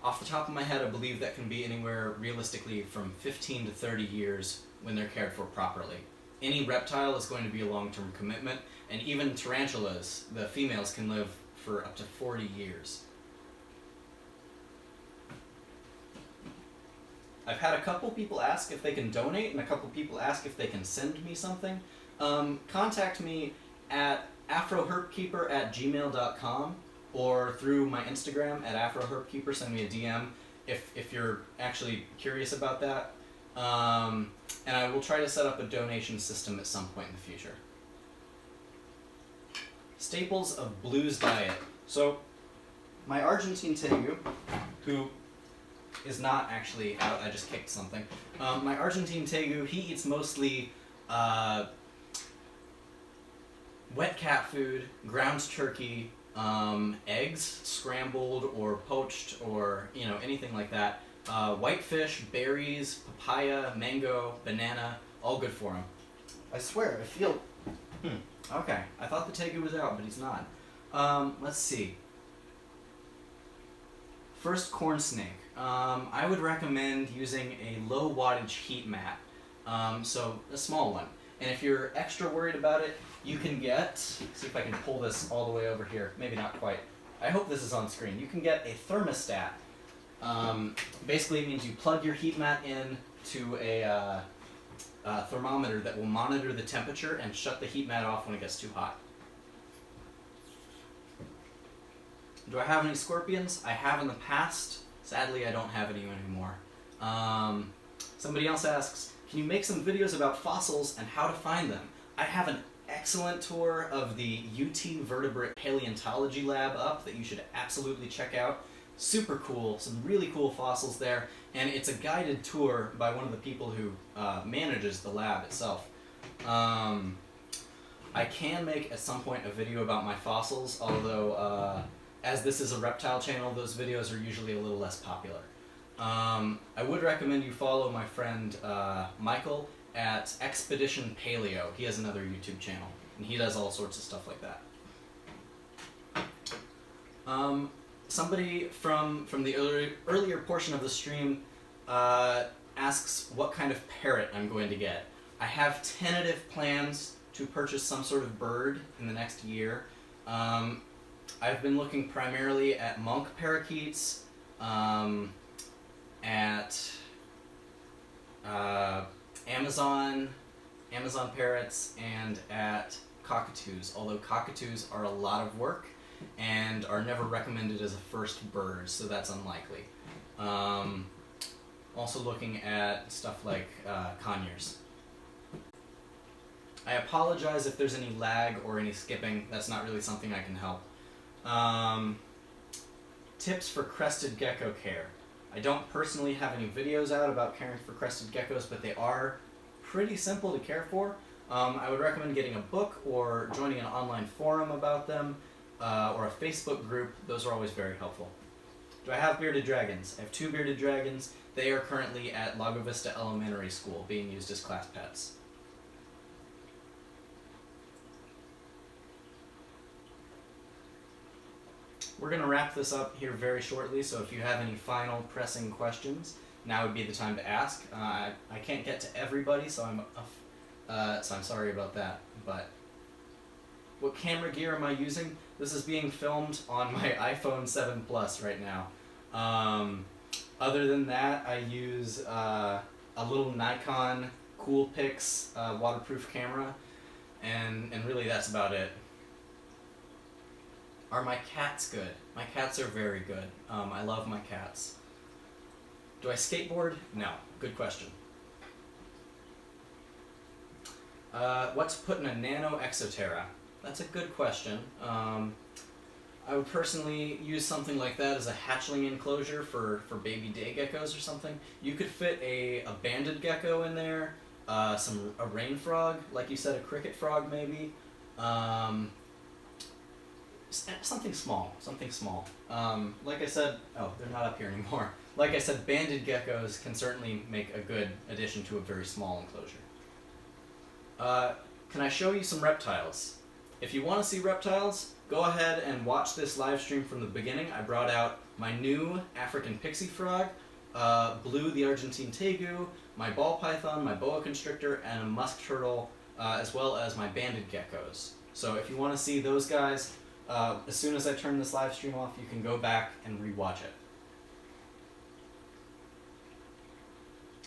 Off the top of my head, I believe that can be anywhere realistically from 15 to 30 years when they're cared for properly. Any reptile is going to be a long-term commitment, and even tarantulas, the females, can live for up to 40 years. I've had a couple people ask if they can donate, and a couple people ask if they can send me something. Contact me at AfroHerpkeeper@gmail.com or through my Instagram at AfroHerpkeeper. Send me a DM if you're actually curious about that. And I will try to set up a donation system at some point in the future. Staples of Blue's diet. So, my Argentine tegu, who is not actually out, I just kicked something. My Argentine tegu, he eats mostly wet cat food, ground turkey, eggs, scrambled or poached, or anything like that. Whitefish, berries, papaya, mango, banana, all good for him. I swear, I feel... Okay, I thought the tegu was out, but he's not. Let's see. First corn snake. I would recommend using a low wattage heat mat, so a small one. And if you're extra worried about it, you can get, see if I can pull this all the way over here, maybe not quite. I hope this is on screen. You can get a thermostat. Basically it means you plug your heat mat in to a thermometer that will monitor the temperature and shut the heat mat off when it gets too hot. Do I have any scorpions? I have in the past. Sadly, I don't have any anymore. Somebody else asks, can you make some videos about fossils and how to find them? I have an excellent tour of the UT Vertebrate Paleontology Lab up that you should absolutely check out. Super cool, some really cool fossils there, and it's a guided tour by one of the people who manages the lab itself. I can make at some point a video about my fossils, although as this is a reptile channel, those videos are usually a little less popular. I would recommend you follow my friend Michael at Expedition Paleo. He has another YouTube channel, and he does all sorts of stuff like that. Somebody from the earlier portion of the stream asks what kind of parrot I'm going to get. I have tentative plans to purchase some sort of bird in the next year. I've been looking primarily at monk parakeets, at Amazon parrots, and at cockatoos, although cockatoos are a lot of work and are never recommended as a first bird, so that's unlikely. Also looking at stuff like conures. I apologize if there's any lag or any skipping. That's not really something I can help. Tips for crested gecko care. I don't personally have any videos out about caring for crested geckos, but they are pretty simple to care for. I would recommend getting a book or joining an online forum about them, or a Facebook group. Those are always very helpful. Do I have bearded dragons? I have 2 bearded dragons. They are currently at Lago Vista Elementary School, being used as class pets. We're going to wrap this up here very shortly, so if you have any final pressing questions, now would be the time to ask. I can't get to everybody, so I'm sorry about that. But what camera gear am I using? This is being filmed on my iPhone 7 Plus right now. Other than that, I use a little Nikon Coolpix waterproof camera, and really that's about it. Are my cats good? My cats are very good. I love my cats. Do I skateboard? No. Good question. What to put in a nano exoterra? That's a good question. I would personally use something like that as a hatchling enclosure for baby day geckos or something. You could fit a banded gecko in there, a rain frog, like you said, a cricket frog maybe. Something small. Like I said, oh, they're not up here anymore. Like I said, banded geckos can certainly make a good addition to a very small enclosure. Can I show you some reptiles? If you want to see reptiles, go ahead and watch this live stream from the beginning. I brought out my new African pixie frog, Blue the Argentine tegu, my ball python, my boa constrictor, and a musk turtle, as well as my banded geckos. So if you want to see those guys, as soon as I turn this live stream off, you can go back and rewatch it.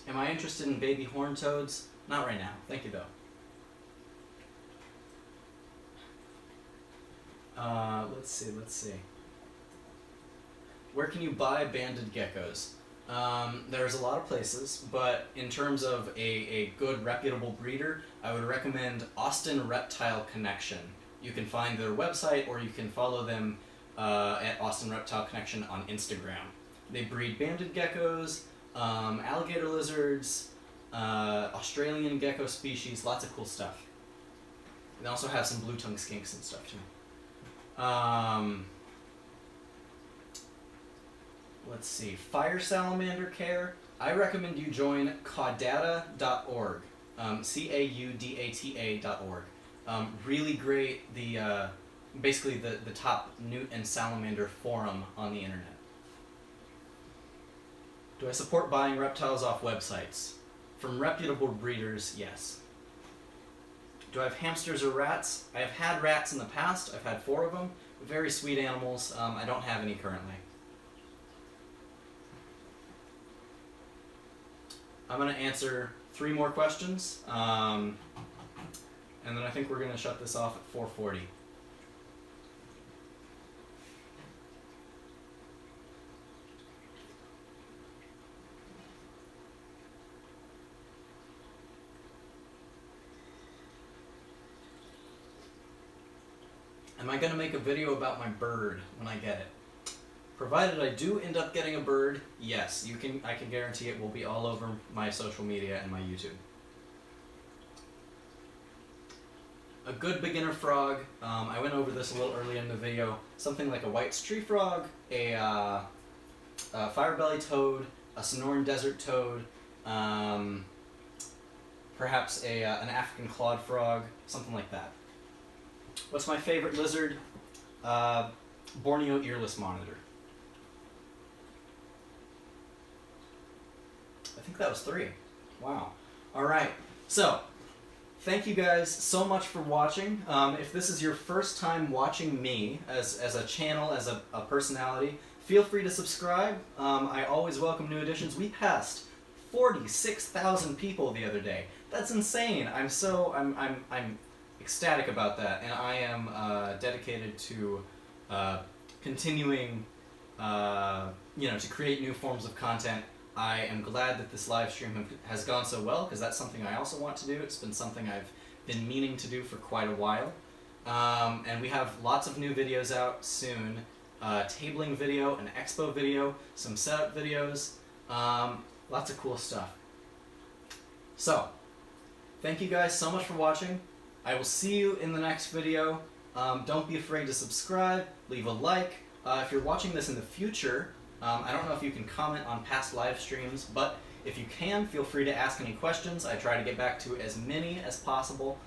Am I interested in baby horned toads? Not right now. Thank you, though. Let's see. Where can you buy banded geckos? There's a lot of places, but in terms of a good, reputable breeder, I would recommend Austin Reptile Connection. You can find their website, or you can follow them at Austin Reptile Connection on Instagram. They breed banded geckos, alligator lizards, Australian gecko species, lots of cool stuff. They also have some blue-tongued skinks and stuff too. Let's see, fire salamander care. I recommend you join caudata.org, caudata.org. Really great, basically the top newt and salamander forum on the internet. Do I support buying reptiles off websites? From reputable breeders, yes. Do I have hamsters or rats? I have had rats in the past. I've had 4 of them. Very sweet animals. I don't have any currently. I'm going to answer 3 more questions, and then I think we're going to shut this off at 4:40. Am I going to make a video about my bird when I get it? Provided I do end up getting a bird, yes, I can guarantee it will be all over my social media and my YouTube. A good beginner frog, I went over this a little earlier in the video, something like a white tree frog, a firebelly toad, a Sonoran desert toad, perhaps an African clawed frog, something like that. What's my favorite lizard? Borneo earless monitor. I think that was 3. Wow. Alright, so thank you guys so much for watching. If this is your first time watching me as a channel, as a personality, feel free to subscribe. I always welcome new additions. We passed 46,000 people the other day. That's insane. I'm ecstatic about that, and I am dedicated to continuing, to create new forms of content. I am glad that this live stream has gone so well, because that's something I also want to do. It's been something I've been meaning to do for quite a while. And we have lots of new videos out soon. Tabling video, an expo video, some setup videos, lots of cool stuff. So, thank you guys so much for watching. I will see you in the next video. Don't be afraid to subscribe, leave a like. If you're watching this in the future, I don't know if you can comment on past live streams, but if you can, feel free to ask any questions. I try to get back to as many as possible.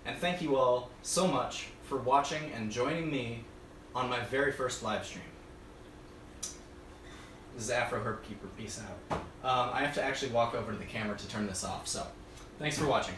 And thank you all so much for watching and joining me on my very first live stream. This is AfroHerpkeeper. Peace out. I have to actually walk over to the camera to turn this off, so thanks for watching.